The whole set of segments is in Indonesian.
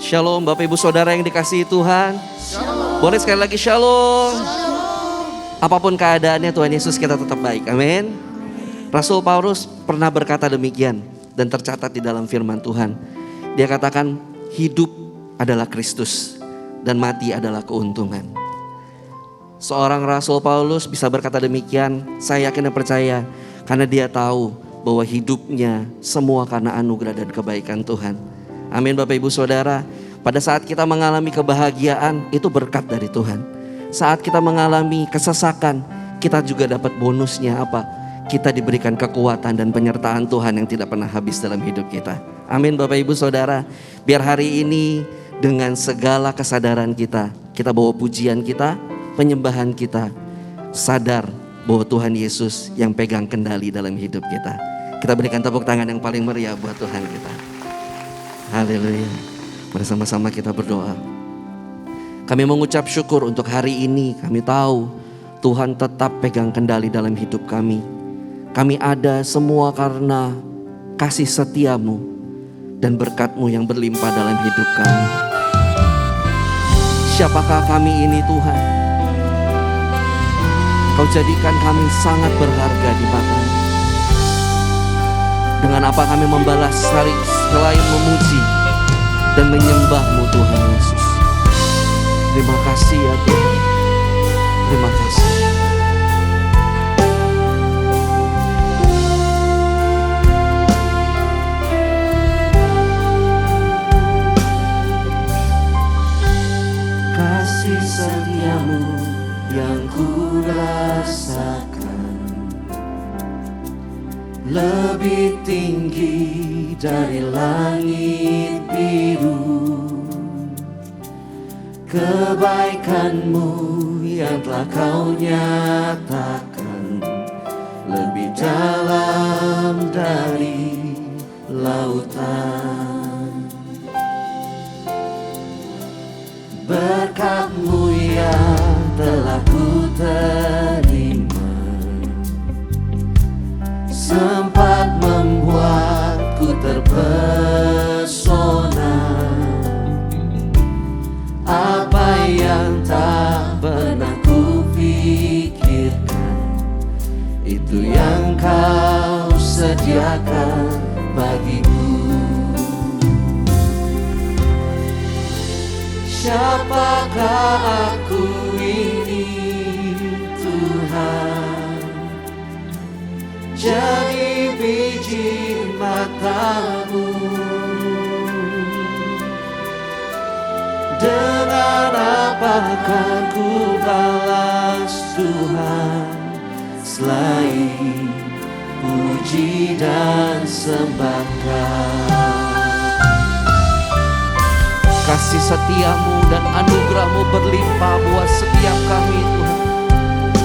Shalom Bapak Ibu Saudara yang dikasihi Tuhan. Shalom. Boleh sekali lagi shalom. Apapun keadaannya Tuhan Yesus kita tetap baik. Amin. Rasul Paulus pernah berkata demikian dan tercatat di dalam firman Tuhan. Dia katakan hidup adalah Kristus dan mati adalah keuntungan. Seorang Rasul Paulus bisa berkata demikian, saya yakin dan percaya karena dia tahu bahwa hidupnya semua karena anugerah dan kebaikan Tuhan. Amin Bapak Ibu Saudara. Pada saat kita mengalami kebahagiaan itu berkat dari Tuhan. Saat kita mengalami kesesakan kita juga dapat bonusnya apa? Kita diberikan kekuatan dan penyertaan Tuhan yang tidak pernah habis dalam hidup kita. Amin Bapak Ibu Saudara. Biar hari ini dengan segala kesadaran kita bawa pujian kita, penyembahan kita, sadar bahwa Tuhan Yesus yang pegang kendali dalam hidup kita. Kita berikan tepuk tangan yang paling meriah buat Tuhan kita. Haleluya. Bersama-sama kita berdoa. Kami mengucap syukur untuk hari ini. Kami tahu Tuhan tetap pegang kendali dalam hidup kami. Kami ada semua karena kasih setia-Mu dan berkat-Mu yang berlimpah dalam hidup kami. Siapakah kami ini Tuhan? Kau jadikan kami sangat berharga di mata-Mu. Dengan apa kami membalas selain memuji dan menyembah-Mu Tuhan Yesus. Terima kasih ya Tuhan. Terima kasih. Kasih setia-Mu yang ku rasakan lebih tinggi dari langit biru. Kebaikan-Mu yang telah Kau nyatakan lebih dalam dari lautan. Berkat-Mu yang telah ku terima sempat membuatku terpesona. Apa yang tak pernah ku pikirkan, itu yang Kau sediakan bagiku. Siapakah aku ini Tuhan? Jadi biji mata-Mu. Dengan apakah ku balas Tuhan selain puji dan sembahkan. Kasih setia-Mu dan anugerah-Mu berlimpah buat setiap kami Tuhan.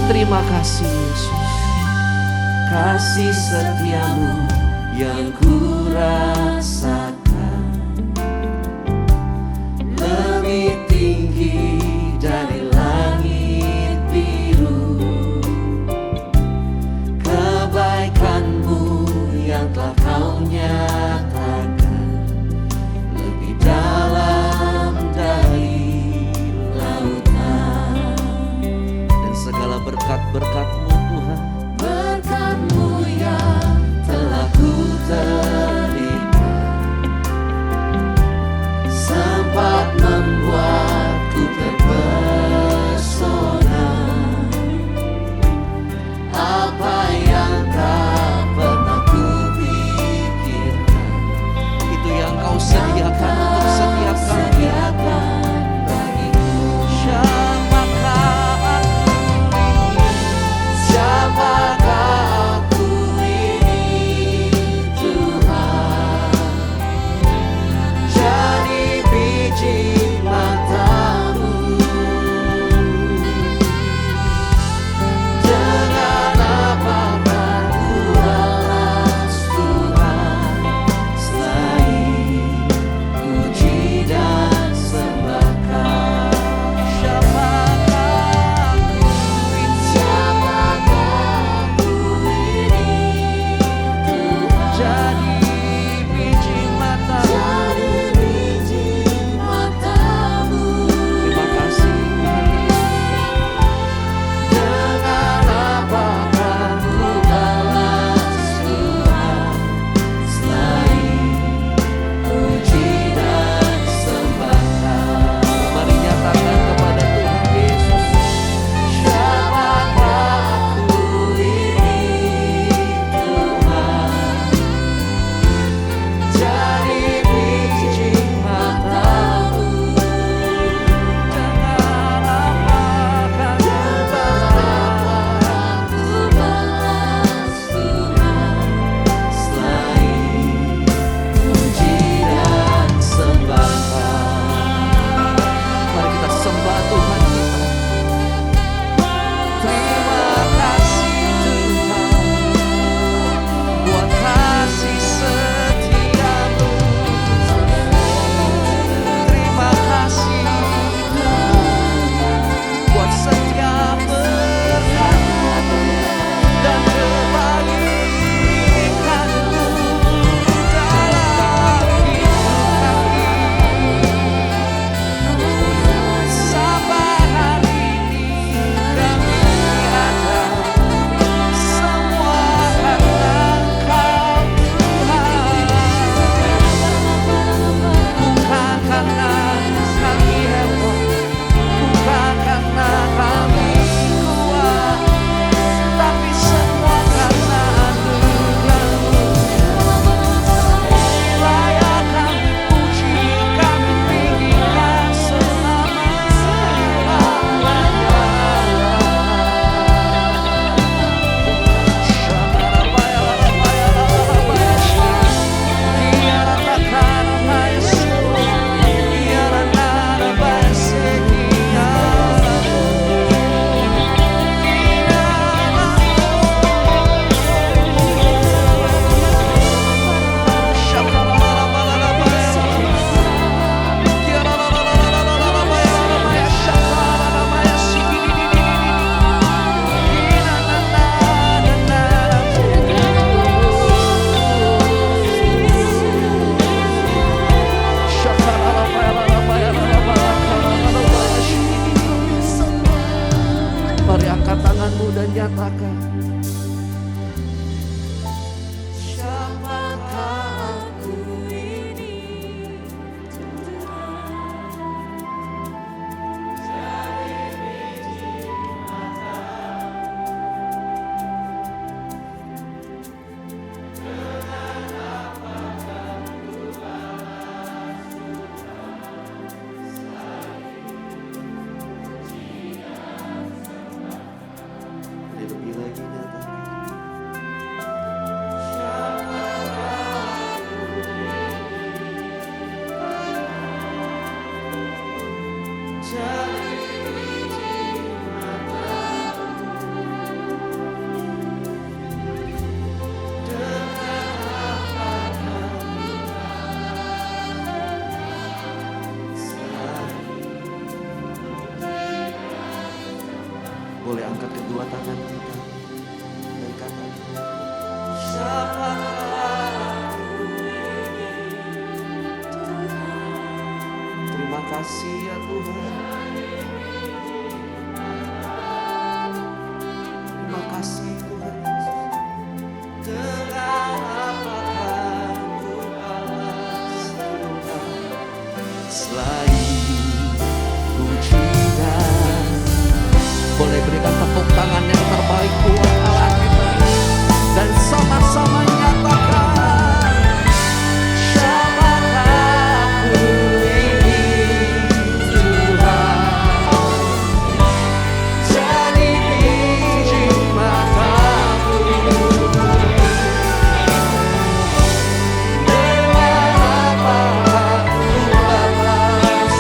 Terima kasih Yesus. Kasih setia-Mu yang ku rasakan lebih tinggi dari langit biru. Kebaikan-Mu yang telah Kau nyatakan lebih dalam dari lautan. Dan segala berkat-berkat-Mu Tuhan, berkat-Mu yang telah ku terima angkat kedua tangan kita dan katakan, siapakah aku ini? Terima kasih ya Tuhan. Terima kasih Tuhan Yesus. Dengan apakah ku balas Tuhan selain pujian. Boleh berikan tepuk tangan yang terbaik buat Allah kita dan sama-sama nyatakan, siapakah aku ini Tuhan, jadi biji matamu. Dengan apakah ku balas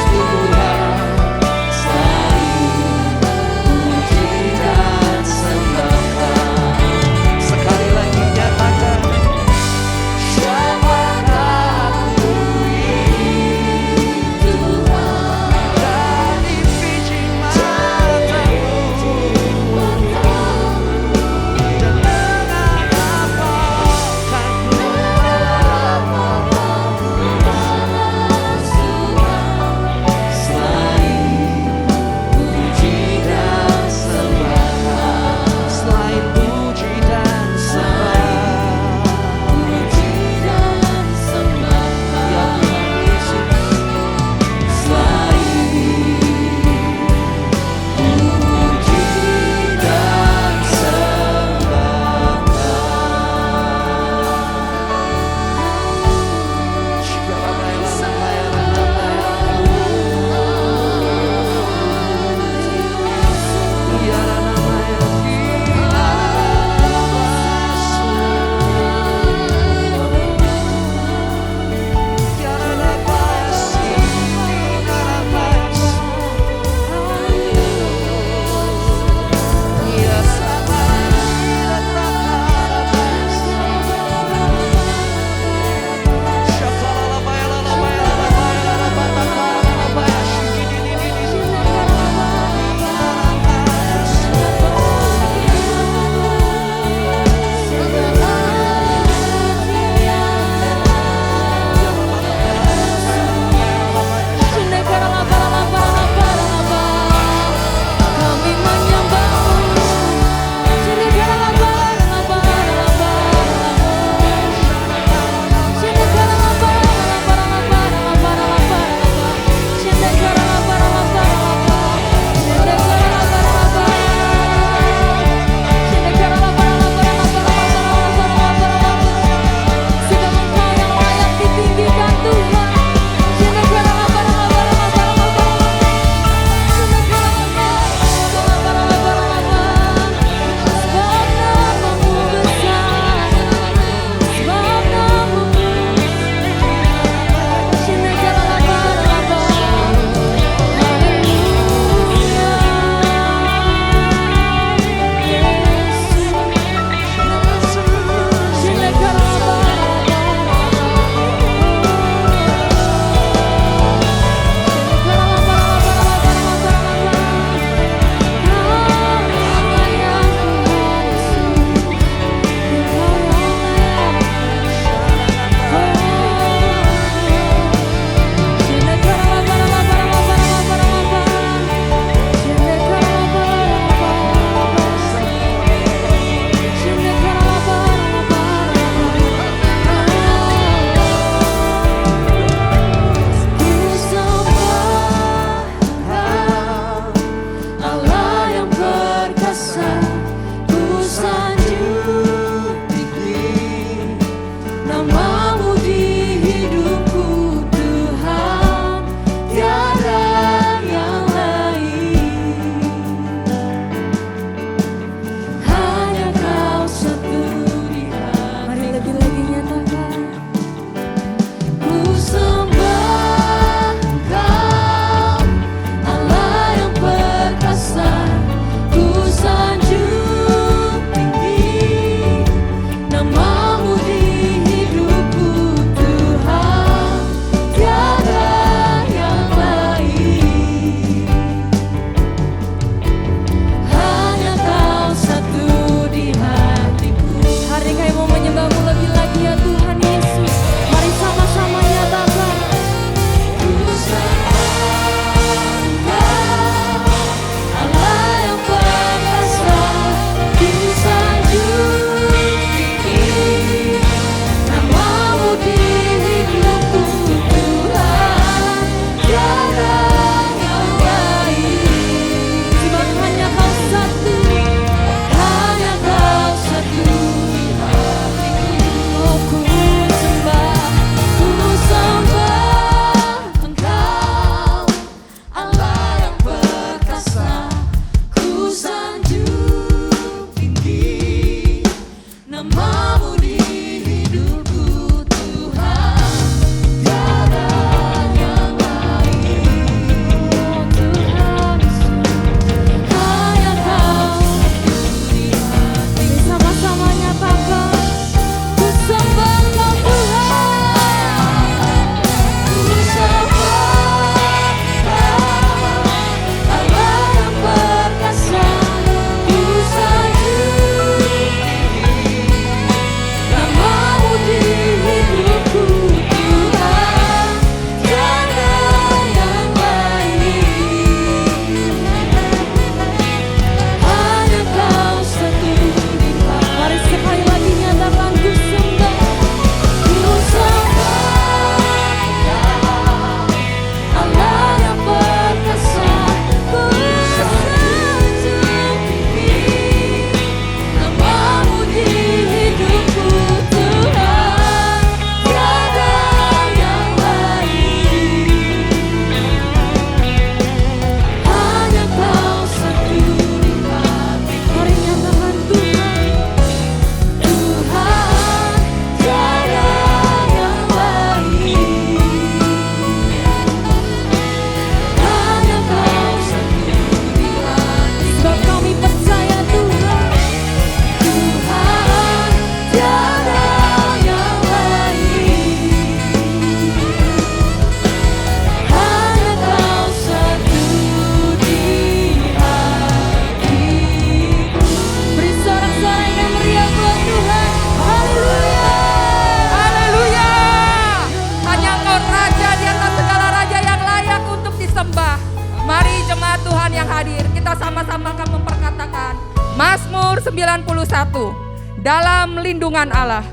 Mazmur 91, dalam lindungan Allah.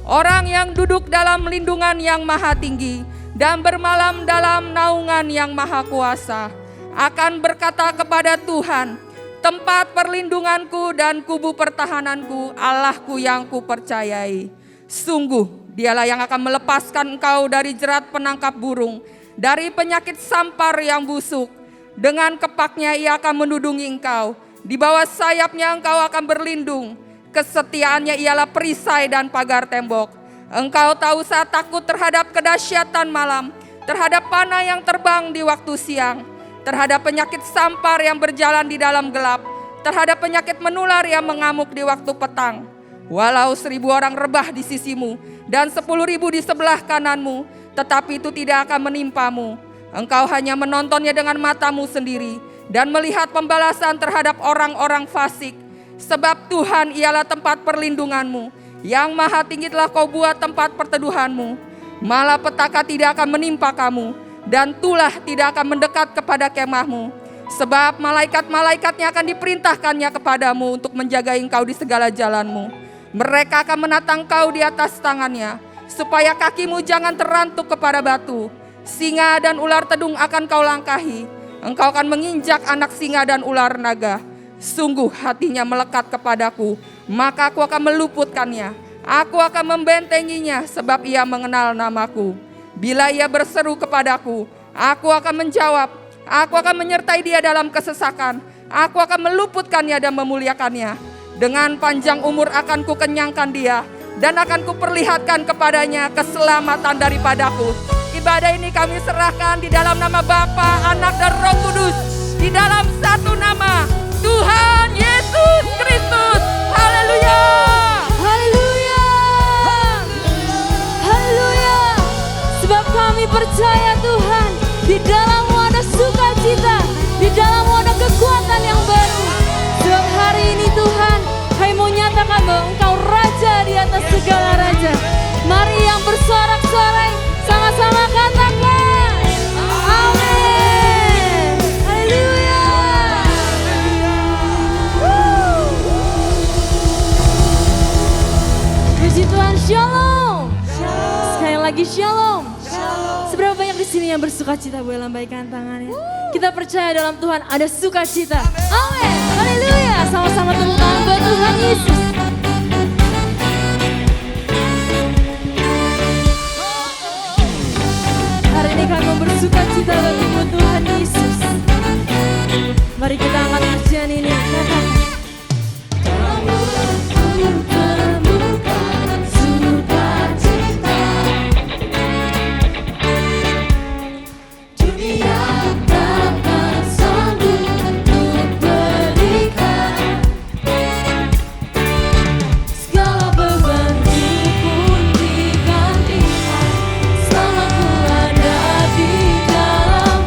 Orang yang duduk dalam lindungan yang maha tinggi dan bermalam dalam naungan yang maha kuasa akan berkata kepada Tuhan, tempat perlindunganku dan kubu pertahananku, Allahku yang kupercayai. Sungguh dialah yang akan melepaskan engkau dari jerat penangkap burung, dari penyakit sampar yang busuk. Dengan kepaknya ia akan menudungi engkau, di bawah sayapnya engkau akan berlindung. Kesetiaannya ialah perisai dan pagar tembok. Engkau tahu saat takut terhadap kedahsyatan malam, terhadap panah yang terbang di waktu siang, terhadap penyakit sampar yang berjalan di dalam gelap, terhadap penyakit menular yang mengamuk di waktu petang. Walau 1.000 orang rebah di sisimu dan 10.000 di sebelah kananmu, tetapi itu tidak akan menimpamu. Engkau hanya menontonnya dengan matamu sendiri dan melihat pembalasan terhadap orang-orang fasik. Sebab Tuhan ialah tempat perlindunganmu, yang maha tinggi telah kau buat tempat perteduhanmu. Malapetaka tidak akan menimpa kamu, dan tulah tidak akan mendekat kepada kemahmu. Sebab malaikat-malaikatnya akan diperintahkannya kepadamu untuk menjaga engkau di segala jalanmu. Mereka akan menatang kau di atas tangannya, supaya kakimu jangan terantuk kepada batu. Singa dan ular tedung akan kau langkahi. Engkau akan menginjak anak singa dan ular naga. Sungguh hatinya melekat kepadaku, maka aku akan meluputkannya. Aku akan membentenginya sebab ia mengenal namaku. Bila ia berseru kepadaku, aku akan menjawab. Aku akan menyertai dia dalam kesesakan. Aku akan meluputkannya dan memuliakannya. Dengan panjang umur akan kukenyangkan dia, dan akan kuperlihatkan kepadanya keselamatan daripadaku. Ibadah ini kami serahkan di dalam nama Bapa, Anak, dan Roh Kudus. Di dalam satu nama, Tuhan Yesus Kristus. Haleluya. Haleluya. Haleluya. Sebab kami percaya Tuhan, di dalam-Mu ada sukacita, di dalam-Mu ada kekuatan yang baru. Sebab hari ini Tuhan, kami mau nyatakan bahwa Engkau Raja di atas segala raja. Mari yang bersorak-sorai sama-sama katakan amin. Haleluya. Puji Tuhan, shalom. Sekali lagi shalom. Seberapa banyak di sini yang bersukacita, boleh lambaikan tangannya. Kita percaya dalam Tuhan ada sukacita. Amin. Haleluya. Sama-sama tepuk tangan buat Tuhan Yesus. Hari ini kami mau bersukacita bagi Tuhan Yesus. Mari kita angkat pujian ini. Katakan. Selama ku ada di dalam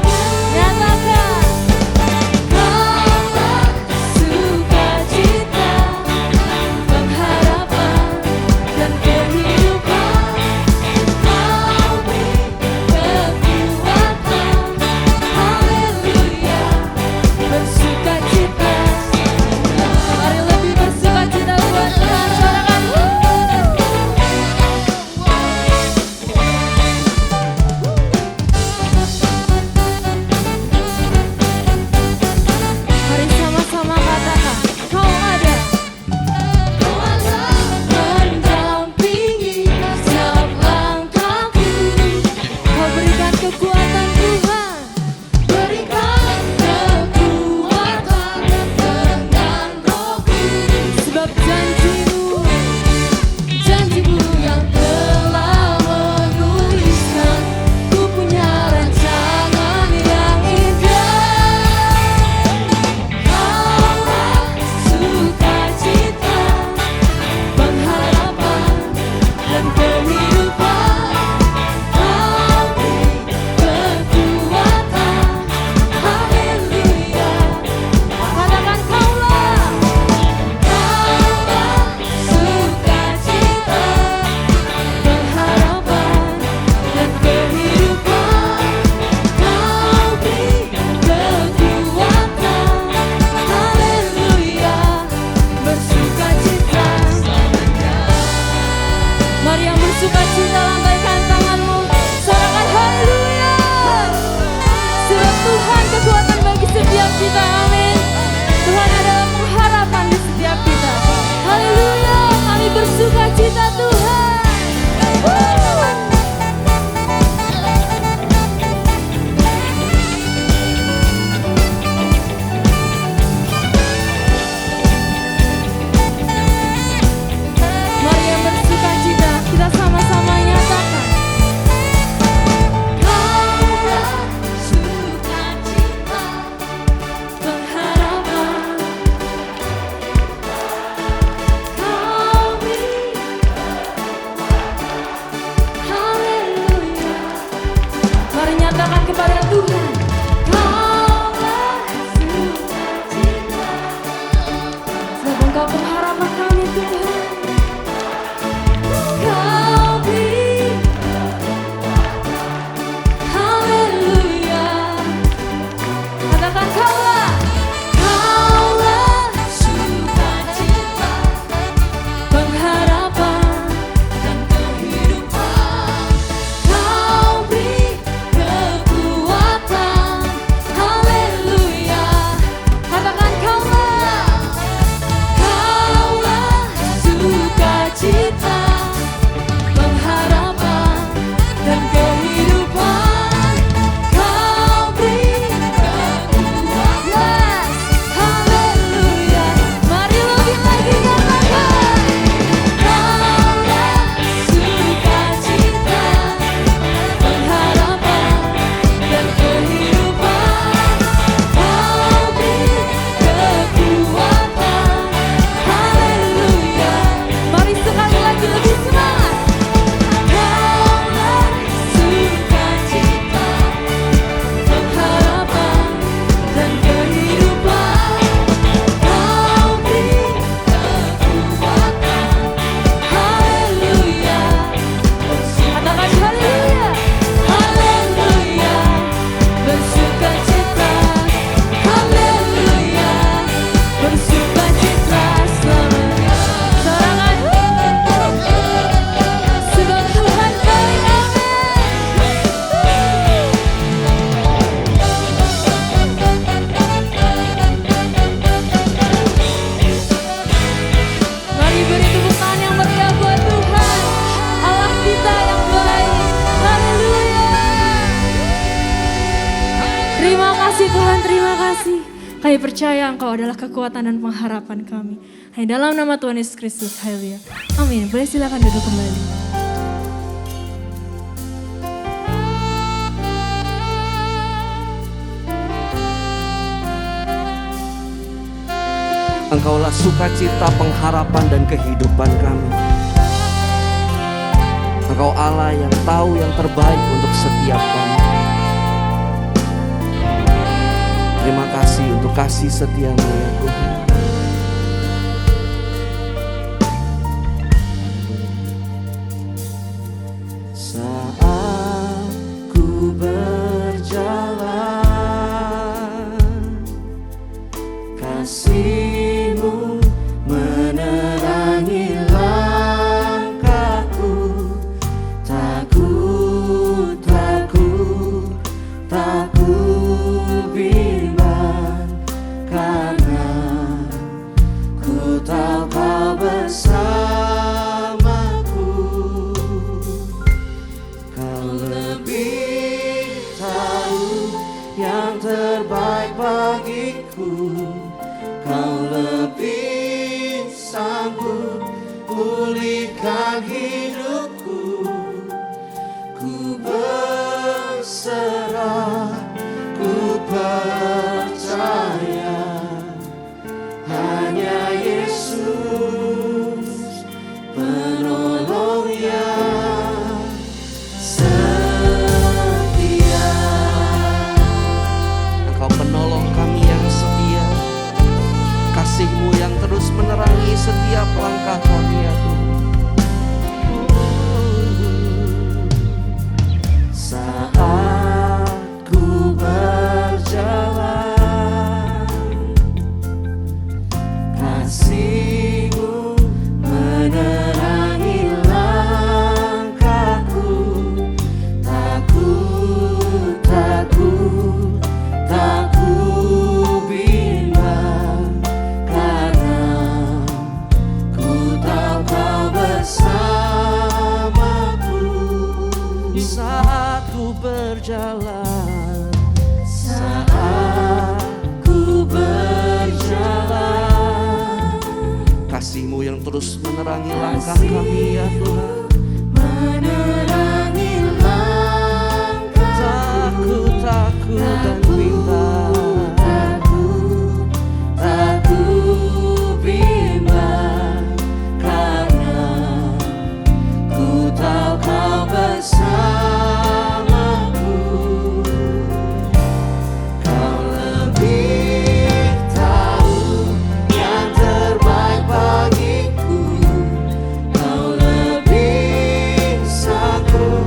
kasih. Kami percaya Engkau adalah kekuatan dan pengharapan kami. Hanya dalam nama Tuhan Yesus Kristus. Haleluya. Amin. Boleh silakan duduk kembali. Engkaulah sukacita, pengharapan, dan kehidupan kami. Engkau Allah yang tahu yang terbaik untuk setiap kami. Terima kasih untuk kasih setia-Mu ya Tuhan. Saat ku berjalan, kasih-Mu menerangi langkahku. Takut, takut, takut bimbang, karena ku tahu Kau bersamaku. Kau lebih tahu yang terbaik bagiku. Kau lebih sanggup pulihkan hidupku. Ku berserah, ku percaya, hanya Yesus penolong yang setia. Engkau penolong kami yang setia. Kasih-Mu yang terus menerangi setiap langkah kami ya Tuhan. Saat ku berjalan, kasih-Mu menerangi langkahku. Takut, takut, takut bimbang, karena ku tahu Kau bersamaku. Saat ku berjalan, saat ku berjalan, kasih-Mu yang terus menerangi langkah kami ya Tuhan. Menerangi langkah, takut, takut dan bimbang, takut, takut bimbang, karena ku tahu Kau bersamaku. Kau lebih tahu yang terbaik bagiku. Kau lebih sanggup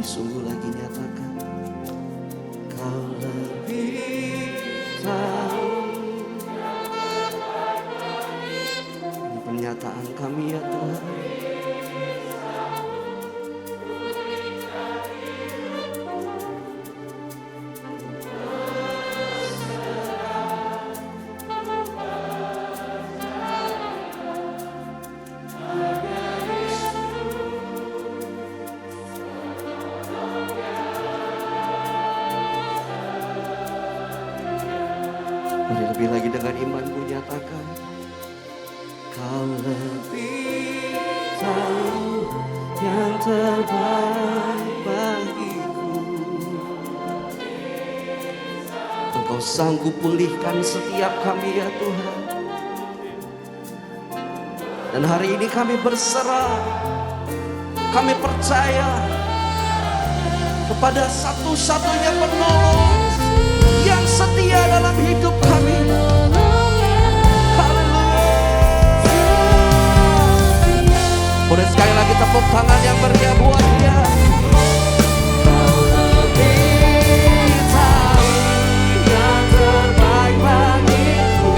lebih sungguh lagi nyatakan. Kau lebih tahu. Ini pernyataan kami ya Tuhan. Mari lebih lagi dengan imanku nyatakan. Kau lebih tahu yang terbaik bagiku. Engkau sanggup pulihkan setiap kami ya Tuhan. Dan hari ini kami berserah. Kami percaya kepada satu-satunya penolong yang setia dalam hidup kami. Haleluya. Boleh sekali lagi tepuk tangan yang meriah buat Dia. Kau lebih tahu yang terbaik bagiku.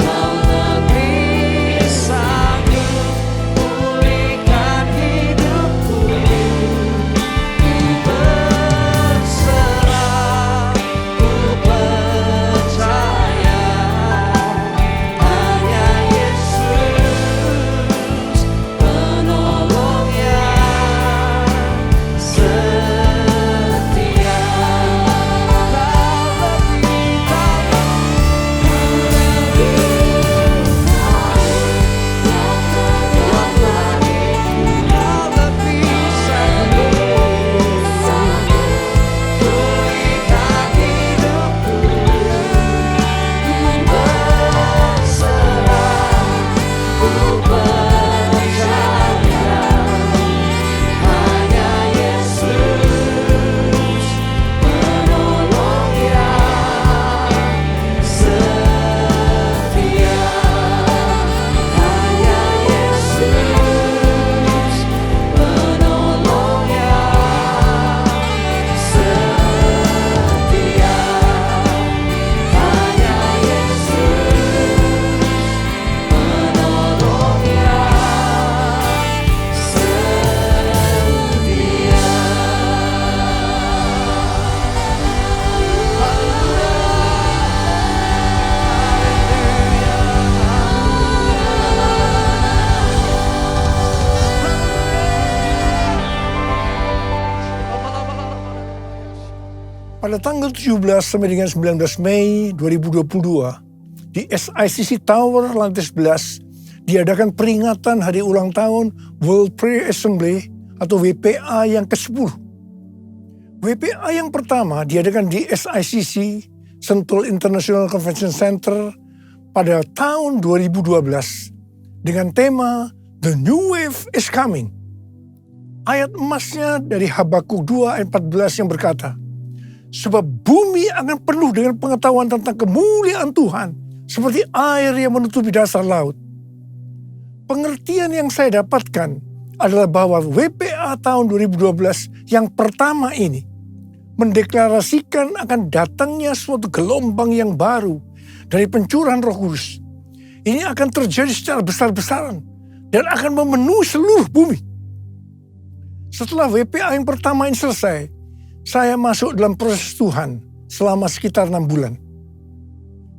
Kau lebih sanggup pulihkan hidupku. Berserah. Percaya hanya Yesus penolongnya setia. Kau lebih tahu, kau lebih sanggup pulihkan hidupku. Berserah, ku percaya hanya Yesus penolong yang setia. Hanya Yesus penolong yang setia. Hanya Yesus penolong yang Pada tanggal 17 sampai dengan 19 Mei 2022 di SICC Tower lantai 11 diadakan peringatan hari ulang tahun World Prayer Assembly atau WPA yang ke-10. WPA yang pertama diadakan di SICC Sentul International Convention Center pada tahun 2012 dengan tema The New Wave is Coming. Ayat emasnya dari Habakuk 2 ayat 14 yang berkata, sebab bumi akan penuh dengan pengetahuan tentang kemuliaan Tuhan seperti air yang menutupi dasar laut. Pengertian yang saya dapatkan adalah bahwa WPA tahun 2012 yang pertama ini mendeklarasikan akan datangnya suatu gelombang yang baru dari pencurahan Roh Kudus. Ini akan terjadi secara besar-besaran dan akan memenuhi seluruh bumi. Setelah WPA yang pertama ini selesai, saya masuk dalam proses Tuhan selama sekitar 6 bulan.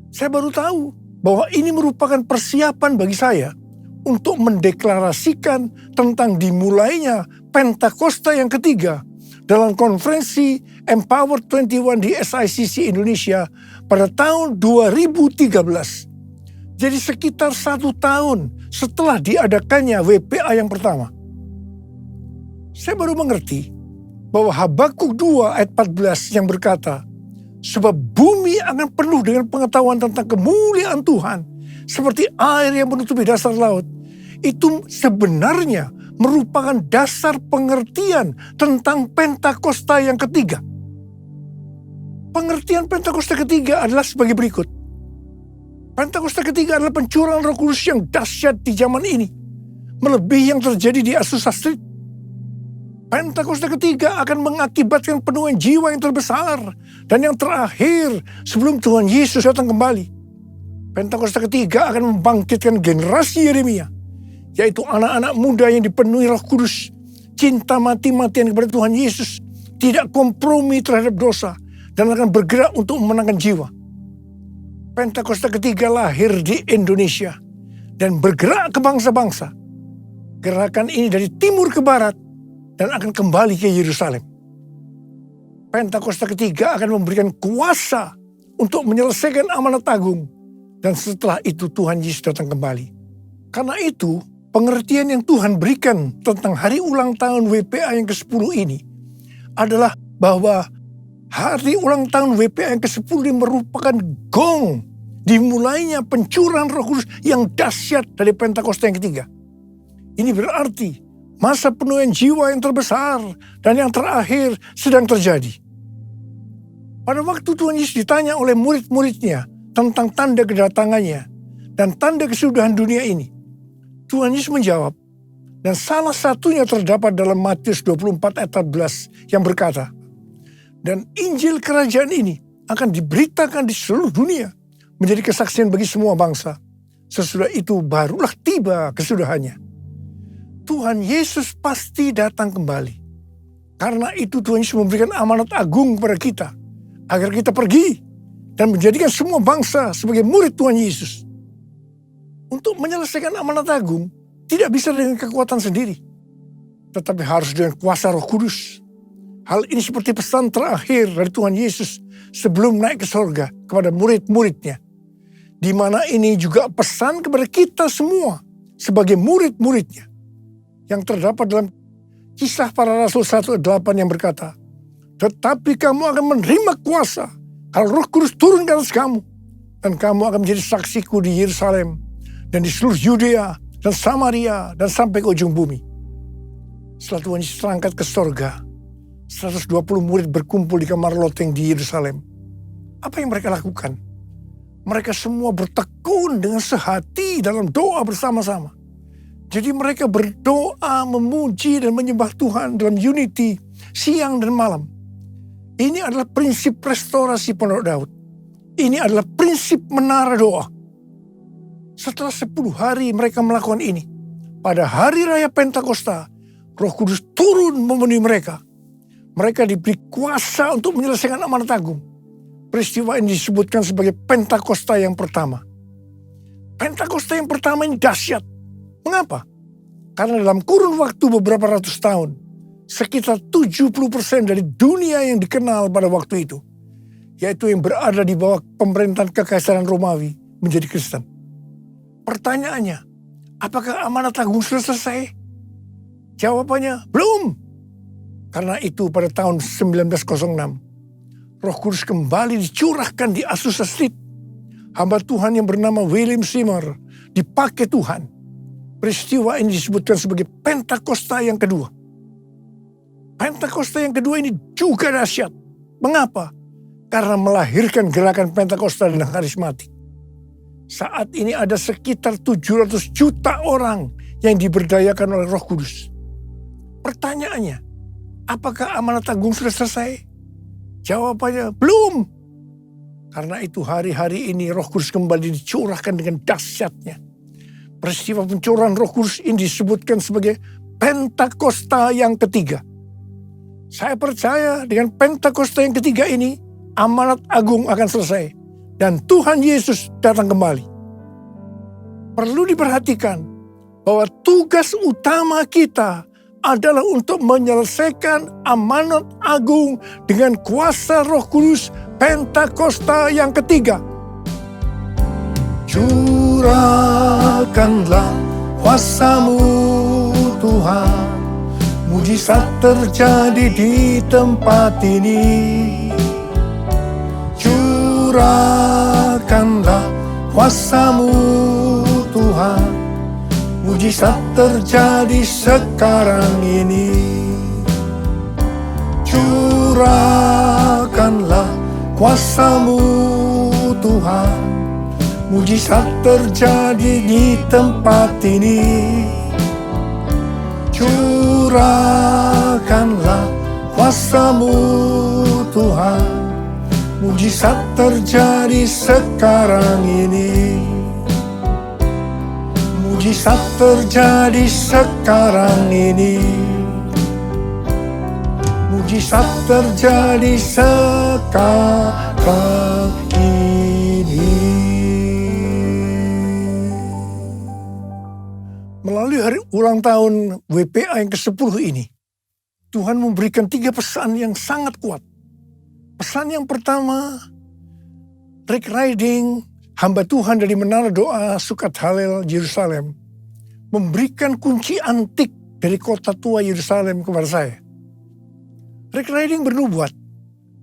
Saya baru tahu bahwa ini merupakan persiapan bagi saya untuk mendeklarasikan tentang dimulainya Pentakosta yang ketiga dalam konferensi Empower 21 di SICC Indonesia pada tahun 2013. Jadi sekitar 1 tahun setelah diadakannya WPA yang pertama. Saya baru mengerti bahwa Habakuk 2 ayat 14 yang berkata, sebab bumi akan penuh dengan pengetahuan tentang kemuliaan Tuhan seperti air yang menutupi dasar laut. Itu sebenarnya merupakan dasar pengertian tentang Pentakosta yang ketiga. Pengertian Pentakosta ketiga adalah sebagai berikut. Pentakosta ketiga adalah pencurahan Roh Kudus yang dahsyat di zaman ini, melebihi yang terjadi di Azusa Street. Pentakosta ketiga akan mengakibatkan penuaian jiwa yang terbesar dan yang terakhir sebelum Tuhan Yesus datang kembali. Pentakosta ketiga akan membangkitkan generasi Yeremia, yaitu anak-anak muda yang dipenuhi Roh Kudus, cinta mati-matian kepada Tuhan Yesus, tidak kompromi terhadap dosa, dan akan bergerak untuk memenangkan jiwa. Pentakosta ketiga lahir di Indonesia dan bergerak ke bangsa-bangsa. Gerakan ini dari timur ke barat dan akan kembali ke Yerusalem. Pentakosta ketiga akan memberikan kuasa untuk menyelesaikan amanat agung, dan setelah itu Tuhan Yesus datang kembali. Karena itu, pengertian yang Tuhan berikan tentang hari ulang tahun WPA yang ke-10 ini adalah bahwa hari ulang tahun WPA yang ke-10 ini merupakan gong dimulainya pencurahan Roh Kudus yang dahsyat dari Pentakosta yang ketiga. Ini berarti masa penuaian jiwa yang terbesar dan yang terakhir sedang terjadi. Pada waktu Tuhan Yesus ditanya oleh murid-muridnya tentang tanda kedatangannya dan tanda kesudahan dunia ini, Tuhan Yesus menjawab, dan salah satunya terdapat dalam Matius 24 ayat 14 yang berkata, dan Injil kerajaan ini akan diberitakan di seluruh dunia menjadi kesaksian bagi semua bangsa. Sesudah itu barulah tiba kesudahannya. Tuhan Yesus pasti datang kembali. Karena itu Tuhan Yesus memberikan amanat agung kepada kita, agar kita pergi dan menjadikan semua bangsa sebagai murid Tuhan Yesus. Untuk menyelesaikan amanat agung, tidak bisa dengan kekuatan sendiri, tetapi harus dengan kuasa Roh Kudus. Hal ini seperti pesan terakhir dari Tuhan Yesus sebelum naik ke sorga kepada murid-muridnya. Di mana ini juga pesan kepada kita semua sebagai murid-muridnya. Yang terdapat dalam Kisah Para Rasul 1:8 yang berkata, tetapi kamu akan menerima kuasa kalau Roh Kudus turun ke atas kamu, dan kamu akan menjadi saksiku di Yerusalem dan di seluruh Yudea dan Samaria dan sampai ke ujung bumi. Setelah Tuhan Yesus terangkat ke sorga, 120 murid berkumpul di kamar loteng di Yerusalem. Apa yang mereka lakukan? Mereka semua bertekun dengan sehati dalam doa bersama-sama. Jadi mereka berdoa, memuji dan menyembah Tuhan dalam unity siang dan malam. Ini adalah prinsip restorasi Pondok Daud. Ini adalah prinsip menara doa. Setelah 10 hari mereka melakukan ini, pada hari raya Pentakosta, Roh Kudus turun memenuhi mereka. Mereka diberi kuasa untuk menyelesaikan amanat agung. Peristiwa ini disebutkan sebagai Pentakosta yang pertama. Pentakosta yang pertama ini dahsyat. Mengapa? Karena dalam kurun waktu beberapa ratus tahun, sekitar 70% dari dunia yang dikenal pada waktu itu, yaitu yang berada di bawah pemerintahan Kekaisaran Romawi, menjadi Kristen. Pertanyaannya, apakah amanat agung sudah selesai? Jawabannya, belum. Karena itu pada tahun 1906, Roh Kudus kembali dicurahkan di Azusa Street. Hamba Tuhan yang bernama William Seymour dipakai Tuhan. Peristiwa ini disebutkan sebagai Pentakosta yang kedua. Pentakosta yang kedua ini juga dahsyat. Mengapa? Karena melahirkan gerakan Pentakosta dan karismatik. Saat ini ada sekitar 700 juta orang yang diberdayakan oleh Roh Kudus. Pertanyaannya, apakah amanat agung sudah selesai? Jawabannya, belum. Karena itu hari-hari ini Roh Kudus kembali dicurahkan dengan dahsyatnya. Peristiwa pencurahan Roh Kudus ini disebutkan sebagai Pentakosta yang ketiga. Saya percaya dengan Pentakosta yang ketiga ini, amanat agung akan selesai. Dan Tuhan Yesus datang kembali. Perlu diperhatikan bahwa tugas utama kita adalah untuk menyelesaikan amanat agung dengan kuasa Roh Kudus Pentakosta yang ketiga. Curahkanlah kuasa-Mu Tuhan, mujizat terjadi di tempat ini. Curahkanlah kuasa-Mu Tuhan, mujizat terjadi sekarang ini. Curahkanlah kuasa-Mu Tuhan, mujizat terjadi di tempat ini. Curahkanlah kuasa-Mu Tuhan, mujizat terjadi sekarang ini. Mujizat terjadi sekarang ini. Mujizat terjadi sekarang ini. Melalui hari ulang tahun WPA yang ke-10 ini, Tuhan memberikan 3 pesan yang sangat kuat. Pesan yang pertama, Rick Riding, hamba Tuhan dari Menara Doa Sukat Halel Yerusalem, memberikan kunci antik dari kota tua Yerusalem kepada saya. Rick Riding bernubuat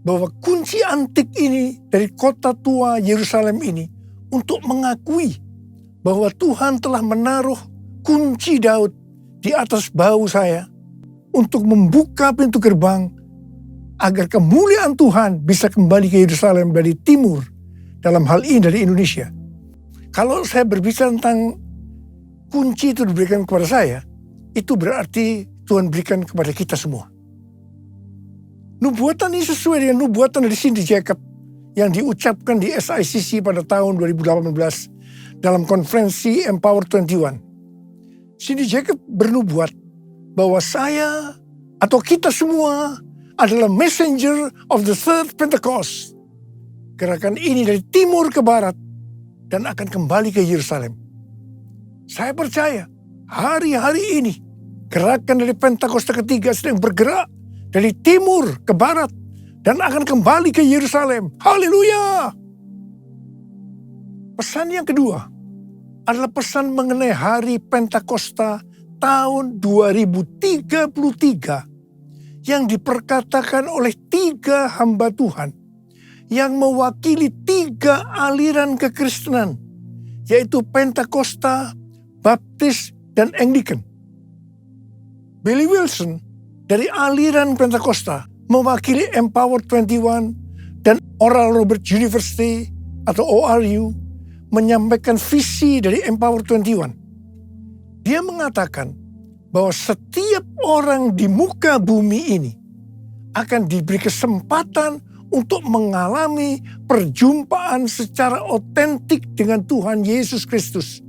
bahwa kunci antik ini dari kota tua Yerusalem ini untuk mengakui bahwa Tuhan telah menaruh kunci Daud di atas bahu saya untuk membuka pintu gerbang agar kemuliaan Tuhan bisa kembali ke Yerusalem dari timur, dalam hal ini dari Indonesia. Kalau saya berbicara tentang kunci itu diberikan kepada saya, itu berarti Tuhan berikan kepada kita semua. Nubuatan ini sesuai dengan nubuatan dari Cindy Jacob yang diucapkan di SICC pada tahun 2018 dalam konferensi Empower 21. Cindy Jacob bernubuat bahwa saya atau kita semua adalah messenger of the third Pentecost. Gerakan ini dari timur ke barat dan akan kembali ke Yerusalem. Saya percaya hari-hari ini gerakan dari Pentakosta ketiga sedang bergerak dari timur ke barat dan akan kembali ke Yerusalem. Haleluya! Pesan yang kedua adalah pesan mengenai hari Pentakosta tahun 2033 yang diperkatakan oleh 3 hamba Tuhan yang mewakili 3 aliran kekristenan, yaitu Pentakosta, Baptis, dan Anglican. Billy Wilson dari aliran Pentakosta mewakili Empower 21 dan Oral Roberts University atau ORU menyampaikan visi dari Empower 21. Dia mengatakan bahwa setiap orang di muka bumi ini akan diberi kesempatan untuk mengalami perjumpaan secara otentik dengan Tuhan Yesus Kristus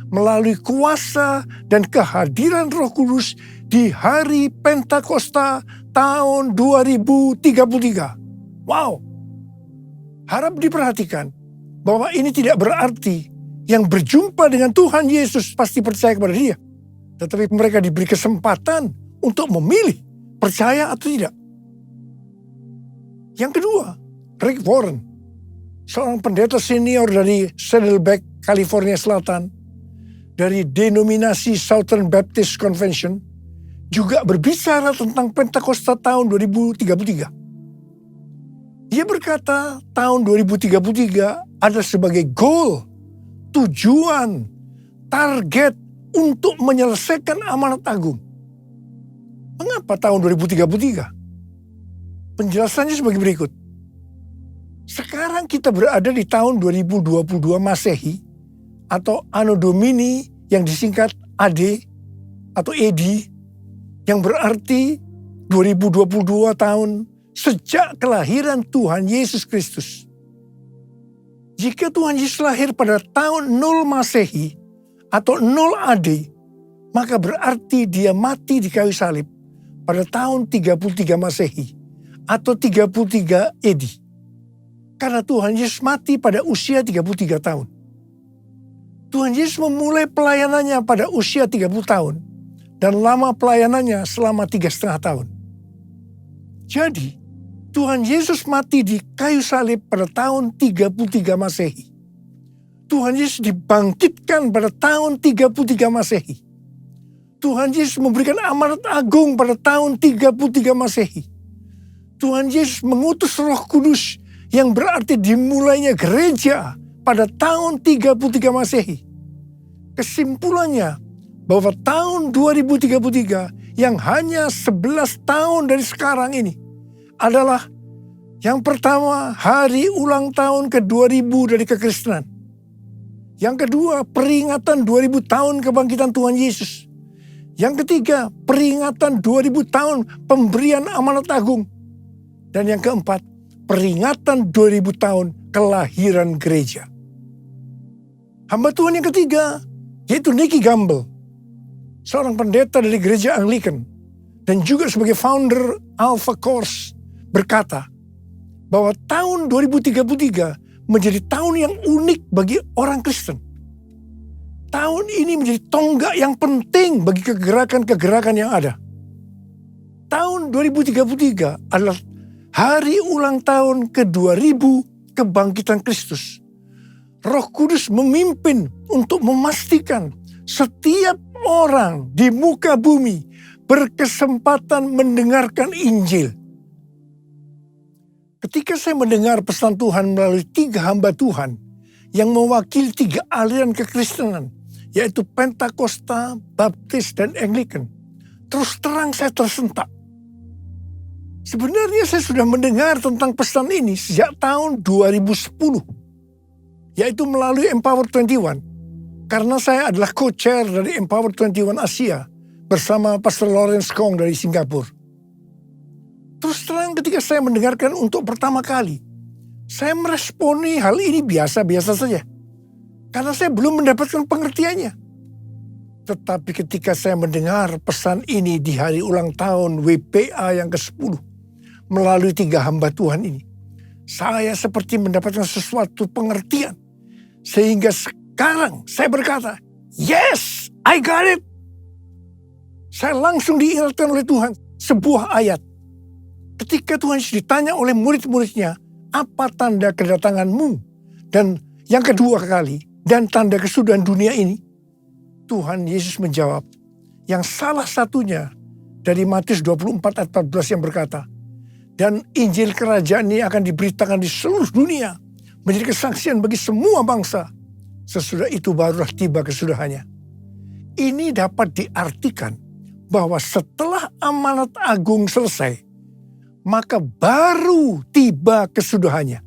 melalui kuasa dan kehadiran Roh Kudus di hari Pentakosta tahun 2033. Wow! Harap diperhatikan bahwa ini tidak berarti yang berjumpa dengan Tuhan Yesus pasti percaya kepada Dia. Tetapi mereka diberi kesempatan untuk memilih percaya atau tidak. Yang kedua, Rick Warren, seorang pendeta senior dari Saddleback, California Selatan, dari denominasi Southern Baptist Convention, juga berbicara tentang Pentakosta tahun 2033. Dia berkata tahun 2033 ada sebagai goal, tujuan, target untuk menyelesaikan amanat agung. Mengapa tahun 2033? Penjelasannya sebagai berikut. Sekarang kita berada di tahun 2022 Masehi atau Anno Domini yang disingkat AD atau AD yang berarti 2022 tahun sejak kelahiran Tuhan Yesus Kristus. Jika Tuhan Yesus lahir pada tahun 0 Masehi atau 0 AD, maka berarti dia mati di kayu salib pada tahun 33 Masehi atau 33 AD. Karena Tuhan Yesus mati pada usia 33 tahun. Tuhan Yesus memulai pelayanannya pada usia 30 tahun dan lama pelayanannya selama 3,5 tahun. Jadi, Tuhan Yesus mati di kayu salib pada tahun 33 Masehi. Tuhan Yesus dibangkitkan pada tahun 33 Masehi. Tuhan Yesus memberikan amanat agung pada tahun 33 Masehi. Tuhan Yesus mengutus Roh Kudus yang berarti dimulainya gereja pada tahun 33 Masehi. Kesimpulannya bahwa tahun 2033 yang hanya 11 tahun dari sekarang ini adalah yang pertama hari ulang tahun ke-2000 dari kekristenan. Yang kedua peringatan 2000 tahun kebangkitan Tuhan Yesus. Yang ketiga, peringatan 2000 tahun pemberian amanat agung. Dan yang keempat, peringatan 2000 tahun kelahiran gereja. Hamba Tuhan yang ketiga, yaitu Nicky Gamble, seorang pendeta dari gereja Anglican, dan juga sebagai founder Alpha Course, berkata bahwa tahun 2033 menjadi tahun yang unik bagi orang Kristen. Tahun ini menjadi tonggak yang penting bagi kegerakan-kegerakan yang ada. Tahun 2033 adalah hari ulang tahun ke-2000 kebangkitan Kristus. Roh Kudus memimpin untuk memastikan setiap orang di muka bumi berkesempatan mendengarkan Injil. Ketika saya mendengar pesan Tuhan melalui 3 hamba Tuhan yang mewakili 3 aliran kekristenan, yaitu Pentakosta, Baptis, dan Anglican, terus terang saya tersentak. Sebenarnya saya sudah mendengar tentang pesan ini sejak tahun 2010, yaitu melalui Empower 21, karena saya adalah co-chair dari Empower 21 Asia bersama Pastor Lawrence Kong dari Singapura. Terus terang ketika saya mendengarkan untuk pertama kali, saya meresponi hal ini biasa-biasa saja. Karena saya belum mendapatkan pengertiannya. Tetapi ketika saya mendengar pesan ini di hari ulang tahun WPA yang ke-10 melalui 3 hamba Tuhan ini, saya seperti mendapatkan sesuatu pengertian. Sehingga sekarang saya berkata, yes, I got it. Saya langsung diingatkan oleh Tuhan sebuah ayat. Ketika Tuhan Yesus ditanya oleh murid-muridnya, apa tanda kedatanganmu? Dan yang kedua kali, dan tanda kesudahan dunia ini, Tuhan Yesus menjawab, yang salah satunya dari Matius 24 ayat 14 yang berkata, dan Injil kerajaan ini akan diberitakan di seluruh dunia, menjadi kesaksian bagi semua bangsa. Sesudah itu barulah tiba kesudahannya. Ini dapat diartikan bahwa setelah amanat agung selesai, maka baru tiba kesudahannya.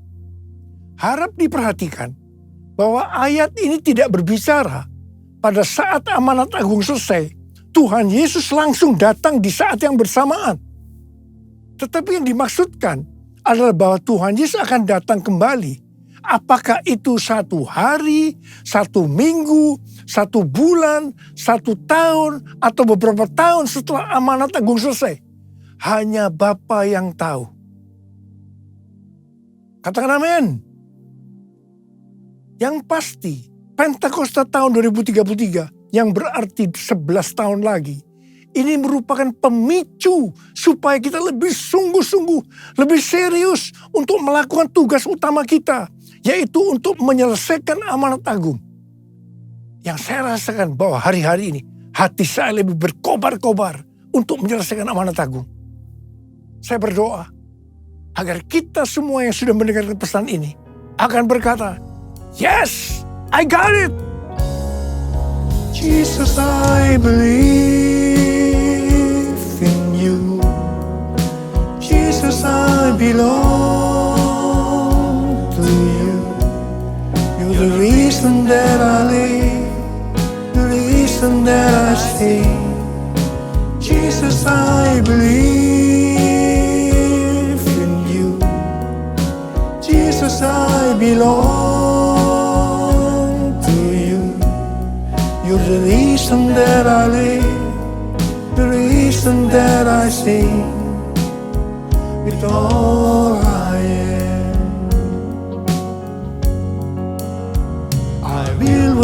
Harap diperhatikan bahwa ayat ini tidak berbicara pada saat amanat agung selesai, Tuhan Yesus langsung datang di saat yang bersamaan. Tetapi yang dimaksudkan adalah bahwa Tuhan Yesus akan datang kembali. Apakah itu 1 hari, 1 minggu, 1 bulan, 1 tahun, atau beberapa tahun setelah amanat agung selesai? Hanya Bapa yang tahu. Katakan amin. Yang pasti, Pentakosta tahun 2033 yang berarti 11 tahun lagi. Ini merupakan pemicu supaya kita lebih sungguh-sungguh, lebih serius untuk melakukan tugas utama kita. Yaitu untuk menyelesaikan amanat agung. Yang saya rasakan bahwa hari-hari ini hati saya lebih berkobar-kobar untuk menyelesaikan amanat agung. Saya berdoa agar kita semua yang sudah mendengarkan pesan ini akan berkata, yes, I got it. Jesus, I believe in you. Jesus, I belong to you. You're the reason that I live, the reason that I sing. Jesus, I believe in you. Jesus, I belong to you. You're the reason that I live, the reason that I sing. With all I am, I will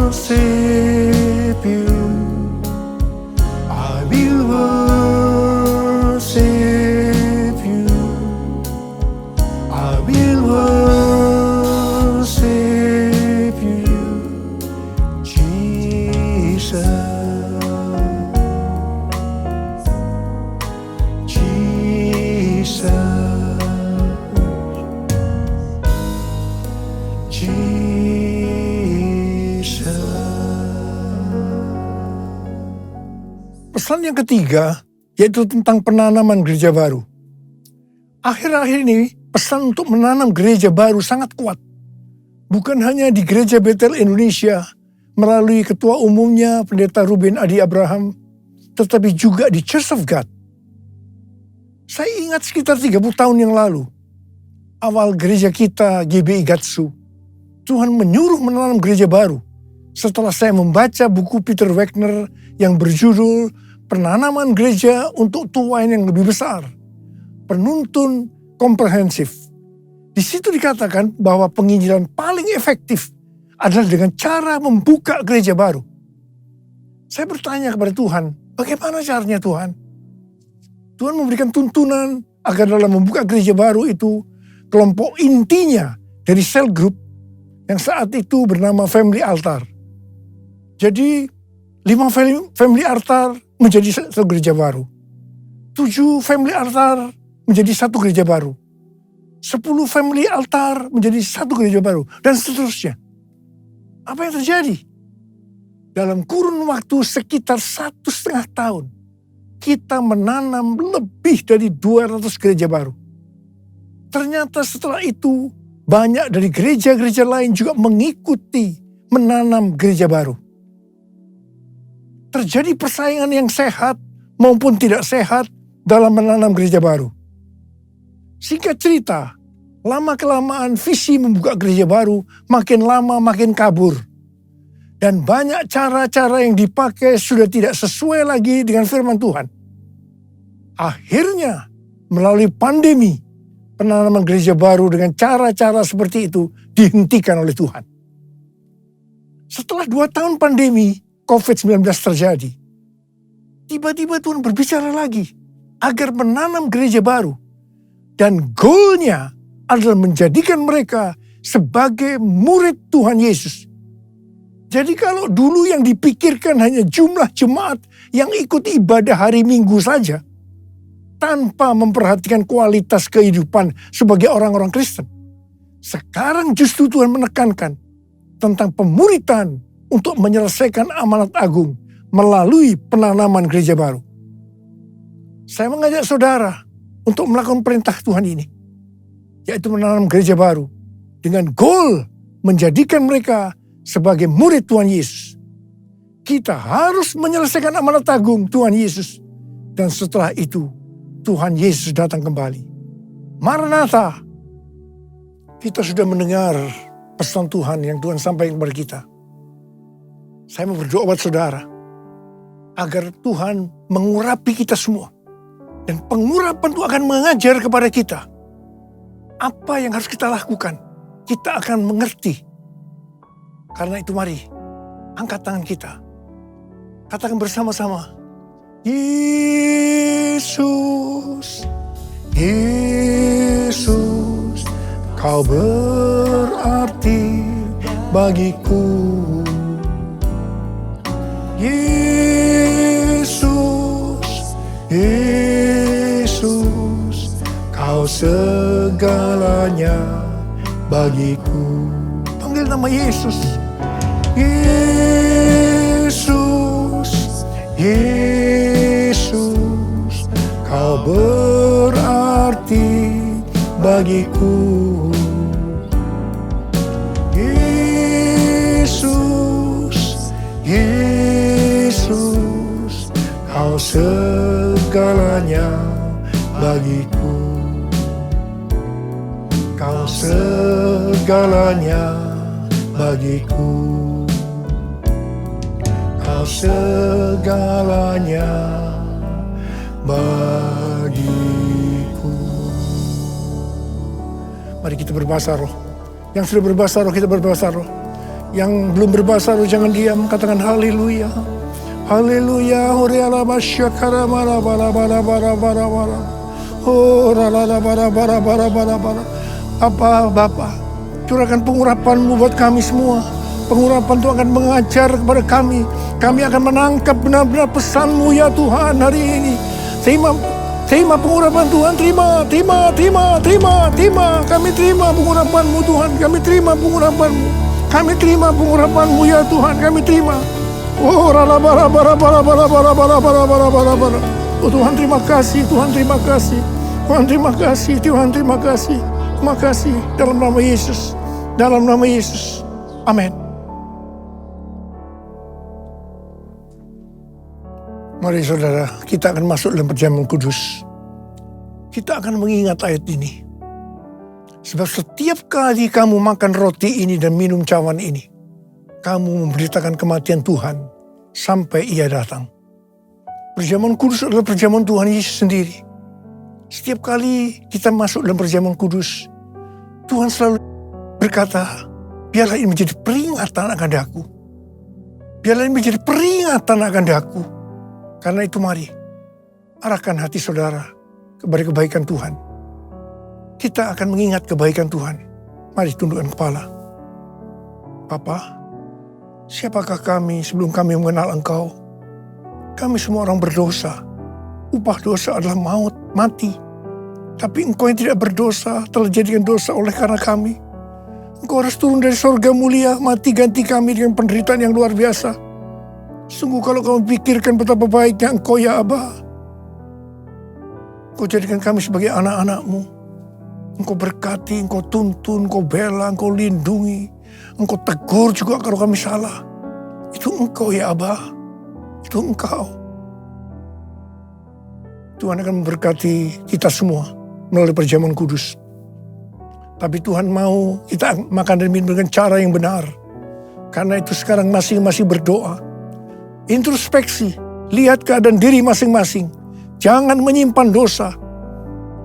worship you. I will worship you. I will worship you, Jesus. Pesan yang ketiga, yaitu tentang penanaman gereja baru. Akhir-akhir ini, pesan untuk menanam gereja baru sangat kuat. Bukan hanya di Gereja Bethel Indonesia, melalui ketua umumnya Pendeta Ruben Adi Abraham, tetapi juga di Church of God. Saya ingat sekitar 30 tahun yang lalu, awal gereja kita GBI Gatsu, Tuhan menyuruh menanam gereja baru. Setelah saya membaca buku Peter Wagner yang berjudul Penanaman Gereja untuk Tuan yang Lebih Besar, penuntun komprehensif. Di situ dikatakan bahwa penginjilan paling efektif adalah dengan cara membuka gereja baru. Saya bertanya kepada Tuhan, bagaimana caranya Tuhan? Tuhan memberikan tuntunan agar dalam membuka gereja baru itu, kelompok intinya dari sel group yang saat itu bernama Family Altar. Jadi 5 Family Altar menjadi satu gereja baru. 7 Family Altar menjadi satu gereja baru. 10 Family Altar menjadi satu gereja baru. Dan seterusnya. Apa yang terjadi? Dalam kurun waktu sekitar 1,5 tahun, kita menanam lebih dari 200 gereja baru. Ternyata setelah itu, banyak dari gereja-gereja lain juga mengikuti menanam gereja baru. Terjadi persaingan yang sehat maupun tidak sehat dalam menanam gereja baru. Singkat cerita, lama-kelamaan visi membuka gereja baru makin lama makin kabur. Dan banyak cara-cara yang dipakai sudah tidak sesuai lagi dengan firman Tuhan. Akhirnya, melalui pandemi, penanaman gereja baru dengan cara-cara seperti itu dihentikan oleh Tuhan. Setelah 2 tahun pandemi, COVID-19 terjadi. Tiba-tiba Tuhan berbicara lagi agar menanam gereja baru. Dan goalnya adalah menjadikan mereka sebagai murid Tuhan Yesus. Jadi kalau dulu yang dipikirkan hanya jumlah jemaat yang ikut ibadah hari Minggu saja, tanpa memperhatikan kualitas kehidupan sebagai orang-orang Kristen. Sekarang justru Tuhan menekankan tentang pemuritan untuk menyelesaikan amanat agung melalui penanaman gereja baru. Saya mengajak saudara untuk melakukan perintah Tuhan ini, yaitu menanam gereja baru dengan goal menjadikan mereka sebagai murid Tuhan Yesus. Kita harus menyelesaikan amanat agung Tuhan Yesus, dan setelah itu Tuhan Yesus datang kembali. Maranatha. Kita sudah mendengar pesan Tuhan yang Tuhan sampaikan kepada kita. Saya mau berdoa buat saudara agar Tuhan mengurapi kita semua. Dan pengurapan itu akan mengajar kepada kita apa yang harus kita lakukan. Kita akan mengerti. Karena itu mari angkat tangan kita. Katakan bersama-sama. Yesus, Yesus, kau berarti bagiku. Yesus, Yesus, kau segalanya bagiku. Panggil nama Yesus. Yesus, Yesus, kau berarti bagiku. Yesus, Yesus, kau segalanya bagiku. Kau segalanya bagiku. Kau segalanya bagiku. Mari kita berbahasa roh. Yang sudah berbahasa roh, kita berbahasa roh. Yang belum berbahasa roh, jangan diam. Katakan haleluya. Haleluya. Horiala masyakara bara bara bara bara bara bara. Oh rala bara bara bara bara bara. Bapa, curahkan pengurapan-Mu buat kami semua. Pengurapan itu akan mengajar kepada kami. Kami akan menangkap benar-benar pesan-Mu ya Tuhan hari ini. Terima pengurapan Tuhan. Terima. Kami terima pengurapan-Mu Tuhan. Kami terima pengurapan-Mu. Kami terima pengurapan-Mu ya Tuhan. Kami terima. Oh rala bara bara bara bara bara bara bara bara bara bara. Oh Tuhan terima kasih. Tuhan terima kasih. Tuhan terima kasih. Tuhan terima kasih. Terima kasih dalam nama Yesus. Dalam nama Yesus. Amin. Mari saudara, kita akan masuk dalam perjamuan kudus. Kita akan mengingat ayat ini. Sebab setiap kali kamu makan roti ini dan minum cawan ini, kamu memberitakan kematian Tuhan sampai Ia datang. Perjamuan kudus adalah perjamuan Tuhan Yesus sendiri. Setiap kali kita masuk dalam perjamuan kudus, Tuhan selalu berkata, biarlah ini menjadi peringatan akan daku. Biarlah ini menjadi peringatan akan daku. Karena itu mari, arahkan hati saudara kepada kebaikan Tuhan. Kita akan mengingat kebaikan Tuhan. Mari tundukkan kepala. Bapa, siapakah kami sebelum kami mengenal Engkau? Kami semua orang berdosa. Upah dosa adalah maut, mati. Tapi Engkau yang tidak berdosa telah jadikan dosa oleh karena kami. Engkau harus turun dari sorga mulia, mati ganti kami dengan penderitaan yang luar biasa. Sungguh kalau kamu pikirkan betapa baiknya Engkau ya Aba. Engkau jadikan kami sebagai anak-anak-Mu. Engkau berkati, Engkau tuntun, Engkau bela, Engkau lindungi. Engkau tegur juga kalau kami salah. Itu Engkau ya Aba. Itu Engkau. Tuhan akan memberkati kita semua melalui perjamuan kudus. Tapi Tuhan mau kita makan dan minum dengan cara yang benar. Karena itu sekarang masing-masing berdoa. Introspeksi, lihat keadaan diri masing-masing. Jangan menyimpan dosa.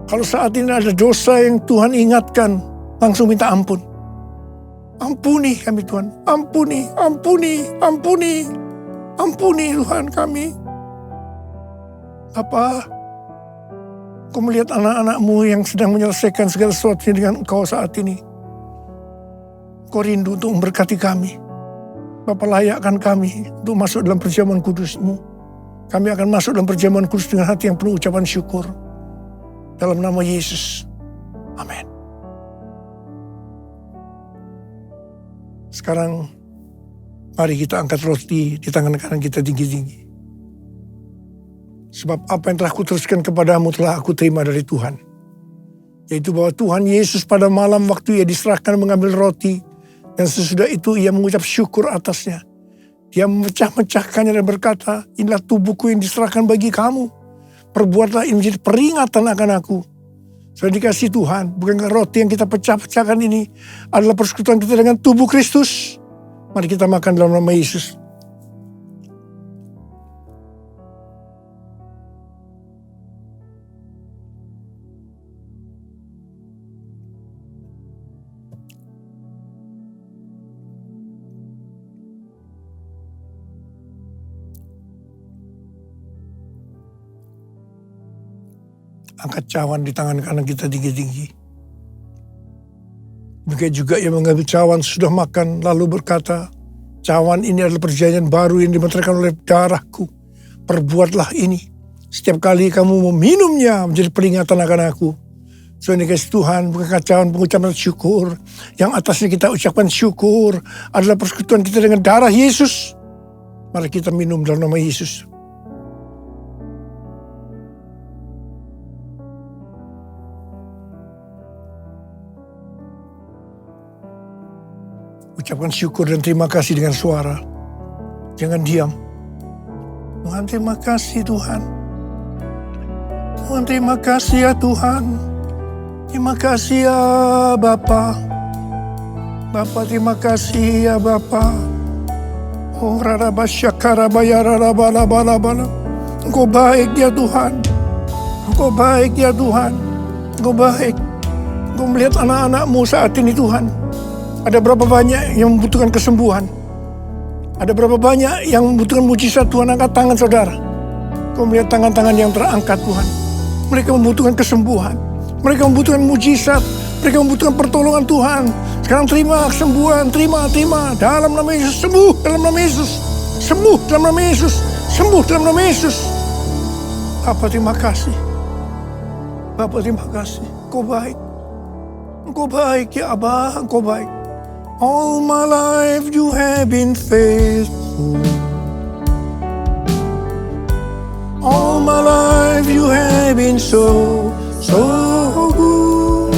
Kalau saat ini ada dosa yang Tuhan ingatkan, langsung minta ampun. Ampuni kami Tuhan, ampuni, ampuni, ampuni. Ampuni Tuhan kami. Apa? Kau melihat anak-anak-Mu yang sedang menyelesaikan segala sesuatu dengan Engkau saat ini. Kau rindu untuk memberkati kami. Bapa, layakkan kami untuk masuk dalam perjamuan kudus-Mu. Kami akan masuk dalam perjamuan kudus dengan hati yang penuh ucapan syukur. Dalam nama Yesus. Amin. Sekarang mari kita angkat roti di tangan kanan kita tinggi-tinggi. Sebab apa yang telah kuteruskan kepadamu telah aku terima dari Tuhan. Yaitu bahwa Tuhan Yesus pada malam waktu Ia diserahkan mengambil roti. Dan sesudah itu Ia mengucap syukur atasnya. Dia memecah-mecahkannya dan berkata, inilah tubuhku yang diserahkan bagi kamu. Perbuatlah ini menjadi peringatan akan aku. Sudah dikasih Tuhan, bukankah roti yang kita pecah-pecahkan ini adalah persekutuan kita dengan tubuh Kristus? Mari kita makan dalam nama Yesus. Angkat cawan di tangan kanan kita tinggi-tinggi. Demikian juga Ia mengambil cawan sudah makan lalu berkata, cawan ini adalah perjanjian baru yang dibenarkan oleh darahku. Perbuatlah ini. Setiap kali kamu meminumnya menjadi peringatan akan aku. So ini guys, Tuhan bukan cawan pengucapan syukur. Yang atasnya kita ucapkan syukur adalah persekutuan kita dengan darah Yesus. Mari kita minum dalam nama Yesus. Ucapkan syukur dan terima kasih dengan suara. Jangan diam. Tuhan terima kasih Tuhan. Tuhan terima kasih ya Tuhan. Terima kasih ya Bapa. Bapa terima kasih ya Bapa. Oh raraba syakaraba ya raraba laba laba. Engkau baik ya Tuhan. Engkau baik ya Tuhan. Engkau baik. Engkau melihat anak-anak-Mu saat ini Tuhan. Ada berapa banyak yang membutuhkan kesembuhan. Ada berapa banyak yang membutuhkan mujizat Tuhan. Angkat tangan saudara. Kau melihat tangan-tangan yang terangkat Tuhan. Mereka membutuhkan kesembuhan. Mereka membutuhkan mujizat. Mereka membutuhkan pertolongan Tuhan. Sekarang terima kesembuhan. Terima. Dalam nama Yesus. Sembuh dalam nama Yesus. Sembuh dalam nama Yesus. Sembuh dalam nama Yesus. Bapa terima kasih. Bapa terima kasih. Engkau baik. Engkau baik ya Abah. Engkau baik. All my life you have been faithful. All my life you have been so good.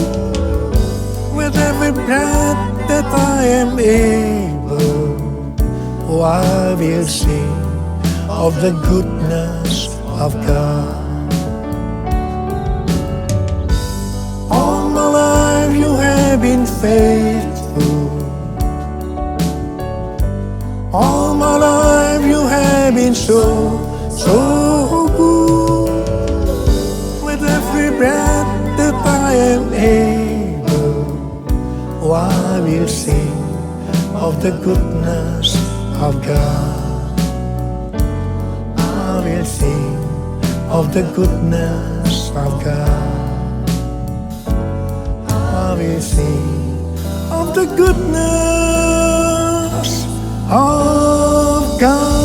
With every breath that I am able, oh I will sing of the goodness of God. All my life you have been faithful. All my life you have been so good. With every breath that I am able, I will sing of the goodness of God. I will sing of the goodness of God. I will sing of the goodness of God.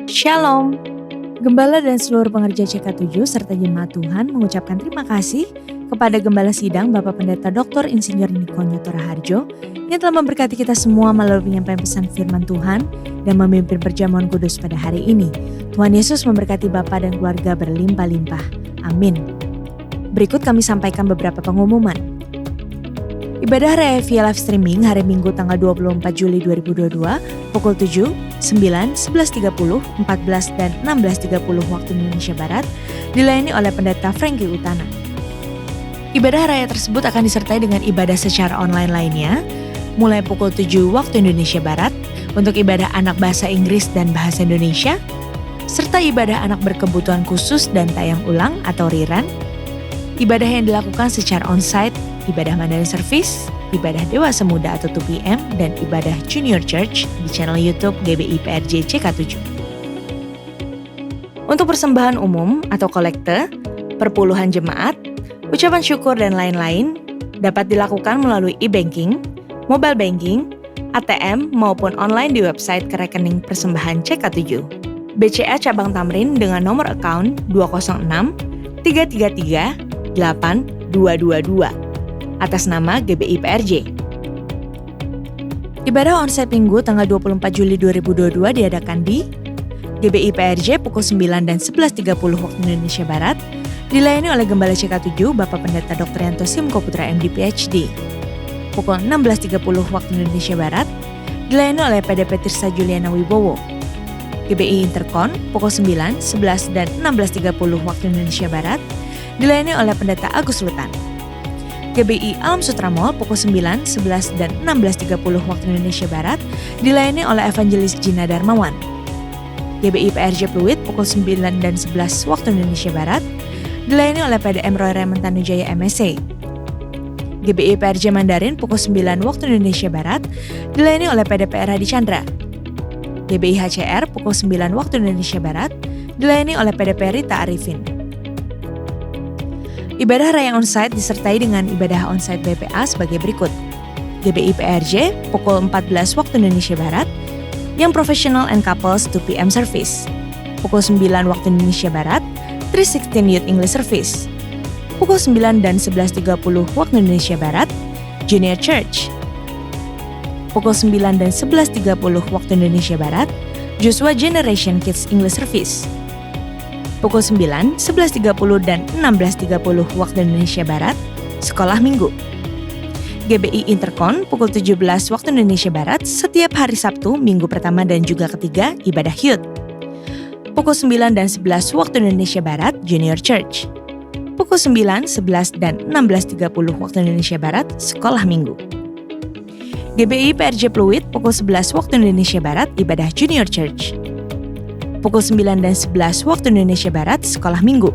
Shalom. Gembala dan seluruh pengerja CK7 serta jemaat Tuhan mengucapkan terima kasih kepada Gembala Sidang Bapak Pendeta Dr. Insinyur Niko Nyotora Harjo yang telah memberkati kita semua melalui penyampaian pesan firman Tuhan dan memimpin perjamuan kudus pada hari ini. Tuhan Yesus memberkati Bapak dan keluarga berlimpah-limpah. Amin. Berikut kami sampaikan beberapa pengumuman. Ibadah Raya via live streaming hari Minggu tanggal 24 Juli 2022 pukul 7, 9, 11.30, 14, dan 16.30 waktu Indonesia Barat dilayani oleh Pendeta Frankie Utana. Ibadah Raya tersebut akan disertai dengan ibadah secara online lainnya mulai pukul 7 waktu Indonesia Barat untuk ibadah anak bahasa Inggris dan bahasa Indonesia, serta ibadah anak berkebutuhan khusus dan tayang ulang atau rerun, ibadah yang dilakukan secara onsite, ibadah Mandarin Service, ibadah Dewasa Muda atau 2PM, dan ibadah Junior Church di channel YouTube GBI PRJ CK7. Untuk persembahan umum atau kolekte, perpuluhan jemaat, ucapan syukur dan lain-lain dapat dilakukan melalui e-banking, mobile banking, ATM maupun online di website ke rekening persembahan CK7. BCA Cabang Tamrin dengan nomor account 206 333 8222 atas nama GBI PRJ. Ibadah onsite Minggu tanggal 24 Juli 2022 diadakan di GBI PRJ pukul 9 dan 11.30 waktu Indonesia Barat, dilayani oleh Gembala CK7 Bapak Pendeta Dr. Yanto Simko Putra MD PhD. Pukul 16.30 waktu Indonesia Barat, dilayani oleh PDP Tirsa Juliana Wibowo. GBI Interkon pukul 9, 11, dan 16.30 waktu Indonesia Barat, dilayani oleh Pendeta Agus Lutan. GBI Alam Sutra Mall pukul 9, 11, dan 16.30 waktu Indonesia Barat dilayani oleh Evangelis Gina Darmawan. GBI PRJ Pluit pukul 9 dan 11 waktu Indonesia Barat dilayani oleh PDM Roy Raymond Tanujaya MSc. GBI PRJ Mandarin pukul 9 waktu Indonesia Barat dilayani oleh PDPR Hadi Chandra. GBI HCR pukul 9 waktu Indonesia Barat dilayani oleh PDP Rita Arifin. Ibadah Raya onsite disertai dengan ibadah onsite BPA sebagai berikut. GBI PRJ pukul 14 waktu Indonesia Barat, yang Professional and Couples 2PM Service. Pukul 9 waktu Indonesia Barat, 316 Youth English Service. Pukul 9 dan 11.30 waktu Indonesia Barat, Junior Church. Pukul 9 dan 11.30 waktu Indonesia Barat, Joshua Generation Kids English Service. Pukul 9, 11.30, dan 16.30 waktu Indonesia Barat, Sekolah Minggu. GBI Interkon pukul 17 waktu Indonesia Barat setiap hari Sabtu, Minggu pertama dan juga ketiga ibadah Youth. Pukul 9 dan 11 waktu Indonesia Barat, Junior Church. Pukul 9, 11, dan 16.30 waktu Indonesia Barat, Sekolah Minggu. GBI PRJ Pluit pukul 11 waktu Indonesia Barat, ibadah Junior Church. Pukul 9 dan 11 waktu Indonesia Barat, Sekolah Minggu.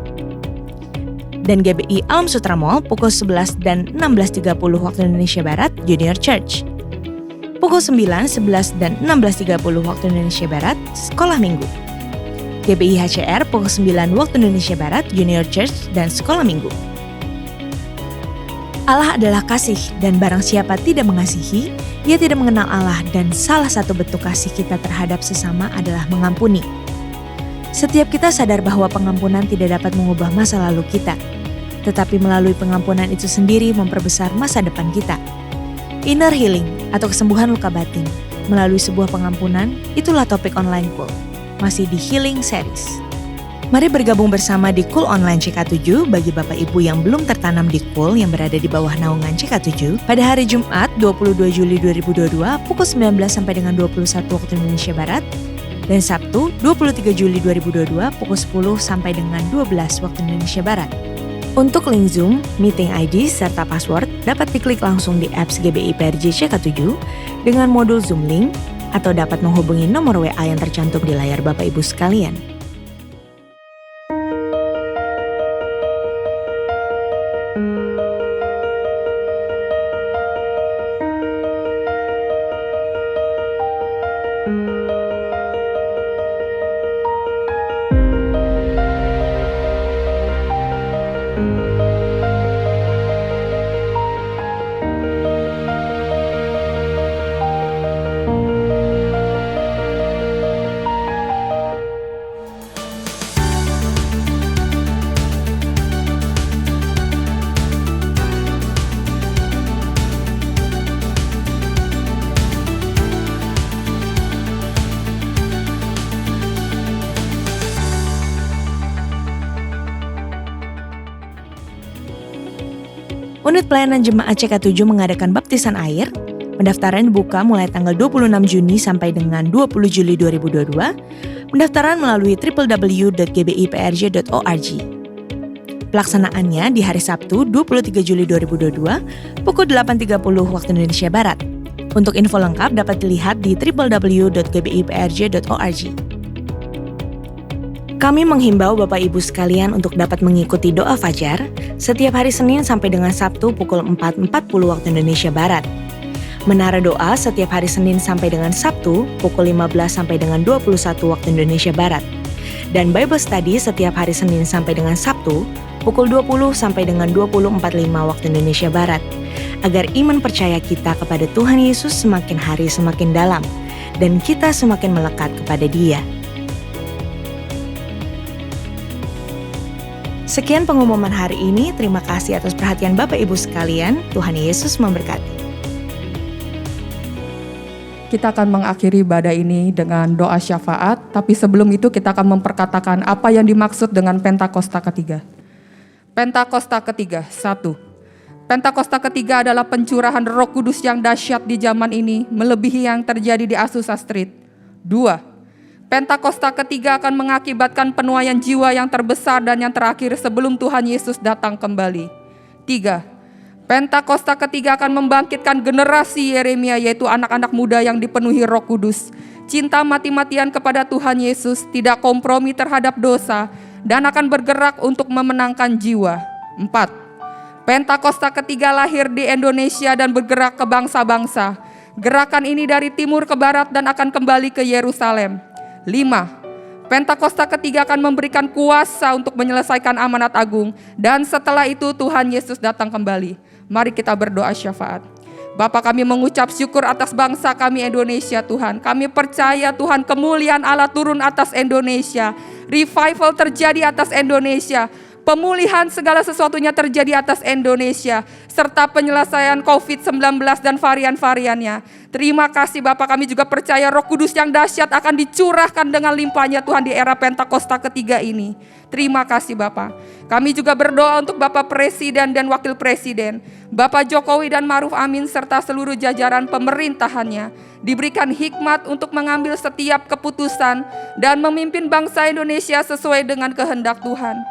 Dan GBI Alam Sutra Mall pukul 11 dan 16.30 waktu Indonesia Barat, Junior Church. Pukul 9, 11, dan 16.30 waktu Indonesia Barat, Sekolah Minggu. GBI HCR pukul 9 waktu Indonesia Barat, Junior Church, dan Sekolah Minggu. Allah adalah kasih, dan barang siapa tidak mengasihi, ia tidak mengenal Allah, dan salah satu bentuk kasih kita terhadap sesama adalah mengampuni. Setiap kita sadar bahwa pengampunan tidak dapat mengubah masa lalu kita, tetapi melalui pengampunan itu sendiri memperbesar masa depan kita. Inner healing atau kesembuhan luka batin melalui sebuah pengampunan, itulah topik online Cool, masih di Healing Series. Mari bergabung bersama di Cool Online CK7 bagi Bapak Ibu yang belum tertanam di Cool yang berada di bawah naungan CK7 pada hari Jumat 22 Juli 2022 pukul 19 sampai dengan 21 waktu Indonesia Barat dan Sabtu 23 Juli 2022 pukul 10 sampai dengan 12 waktu Indonesia Barat. Untuk link Zoom, meeting ID, serta password dapat diklik langsung di apps GBI PRJ CK7 dengan modul Zoom Link atau dapat menghubungi nomor WA yang tercantum di layar Bapak Ibu sekalian. Unit Pelayanan Jemaat CK7 mengadakan baptisan air. Pendaftaran dibuka mulai tanggal 26 Juni sampai dengan 20 Juli 2022. Pendaftaran melalui www.gbiprj.org. Pelaksanaannya di hari Sabtu 23 Juli 2022 pukul 8.30 waktu Indonesia Barat. Untuk info lengkap dapat dilihat di www.gbiprj.org. Kami menghimbau Bapak Ibu sekalian untuk dapat mengikuti doa fajar setiap hari Senin sampai dengan Sabtu pukul 4.40 waktu Indonesia Barat. Menara doa setiap hari Senin sampai dengan Sabtu pukul 15 sampai dengan 21 waktu Indonesia Barat. Dan Bible Study setiap hari Senin sampai dengan Sabtu pukul 20 sampai dengan 20.45 waktu Indonesia Barat. Agar iman percaya kita kepada Tuhan Yesus semakin hari semakin dalam dan kita semakin melekat kepada Dia. Sekian pengumuman hari ini. Terima kasih atas perhatian Bapak Ibu sekalian. Tuhan Yesus memberkati. Kita akan mengakhiri ibadah ini dengan doa syafaat, tapi sebelum itu kita akan memperkatakan apa yang dimaksud dengan Pentakosta ketiga. Pentakosta ketiga, 1. Pentakosta ketiga adalah pencurahan Roh Kudus yang dahsyat di zaman ini, melebihi yang terjadi di Azusa Street. 2. Pentakosta ketiga akan mengakibatkan penuaian jiwa yang terbesar dan yang terakhir sebelum Tuhan Yesus datang kembali. 3. Pentakosta ketiga akan membangkitkan generasi Yeremia, yaitu anak-anak muda yang dipenuhi Roh Kudus, cinta mati-matian kepada Tuhan Yesus, tidak kompromi terhadap dosa, dan akan bergerak untuk memenangkan jiwa. 4. Pentakosta ketiga lahir di Indonesia dan bergerak ke bangsa-bangsa. Gerakan ini dari timur ke barat dan akan kembali ke Yerusalem. 5. Pentakosta ketiga akan memberikan kuasa untuk menyelesaikan amanat agung, dan setelah itu Tuhan Yesus datang kembali. Mari kita berdoa syafaat. Bapa, kami mengucap syukur atas bangsa kami Indonesia Tuhan. Kami percaya Tuhan kemuliaan Allah turun atas Indonesia. Revival terjadi atas Indonesia. Pemulihan segala sesuatunya terjadi atas Indonesia, serta penyelesaian COVID-19 dan varian-variannya. Terima kasih Bapak, kami juga percaya Roh Kudus yang dahsyat akan dicurahkan dengan limpahnya Tuhan di era Pentakosta ketiga ini. Terima kasih Bapak. Kami juga berdoa untuk Bapak Presiden dan Wakil Presiden, Bapak Jokowi dan Ma'ruf Amin serta seluruh jajaran pemerintahannya, diberikan hikmat untuk mengambil setiap keputusan dan memimpin bangsa Indonesia sesuai dengan kehendak Tuhan.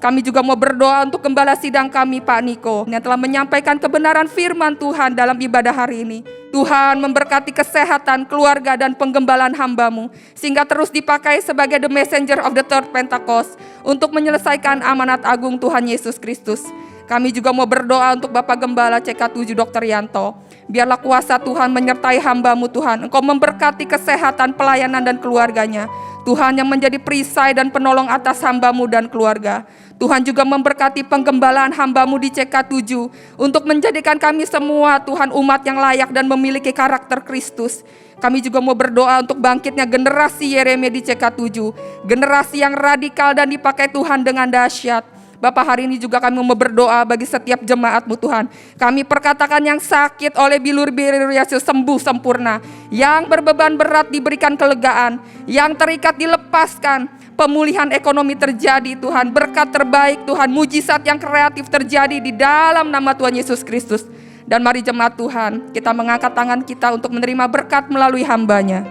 Kami juga mau berdoa untuk gembala sidang kami Pak Niko yang telah menyampaikan kebenaran firman Tuhan dalam ibadah hari ini. Tuhan memberkati kesehatan, keluarga dan penggembalaan hamba-Mu sehingga terus dipakai sebagai the messenger of the third Pentecost untuk menyelesaikan amanat agung Tuhan Yesus Kristus. Kami juga mau berdoa untuk Bapak Gembala CK7 Dr. Yanto. Biarlah kuasa Tuhan menyertai hamba-Mu Tuhan. Engkau memberkati kesehatan, pelayanan dan keluarganya. Tuhan yang menjadi perisai dan penolong atas hamba-Mu dan keluarga. Tuhan juga memberkati penggembalaan hamba-Mu di CK7 untuk menjadikan kami semua Tuhan umat yang layak dan memiliki karakter Kristus. Kami juga mau berdoa untuk bangkitnya generasi Yeremia di CK7, generasi yang radikal dan dipakai Tuhan dengan dahsyat. Bapak, hari ini juga kami mau berdoa bagi setiap jemaat-Mu Tuhan. Kami perkatakan yang sakit oleh bilur-bilur Yesus sembuh sempurna. Yang berbeban berat diberikan kelegaan. Yang terikat dilepaskan. pemulihan ekonomi terjadi Tuhan, berkat terbaik Tuhan, mujizat yang kreatif terjadi di dalam nama Tuhan Yesus Kristus. Dan mari jemaat Tuhan, kita mengangkat tangan kita untuk menerima berkat melalui hamba-Nya.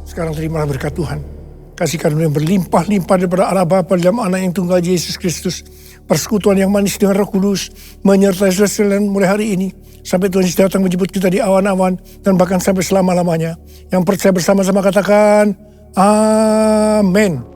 Sekarang terimalah berkat Tuhan. Kasih karunia yang berlimpah-limpah daripada Allah Bapa dalam Anak yang tunggal Yesus Kristus. Persekutuan yang manis dengan Roh Kudus menyertai saudara sekalian mulai hari ini. Sampai Tuhan Yesus datang menjemput kita di awan-awan dan bahkan sampai selama-lamanya. Yang percaya bersama-sama katakan, Amin.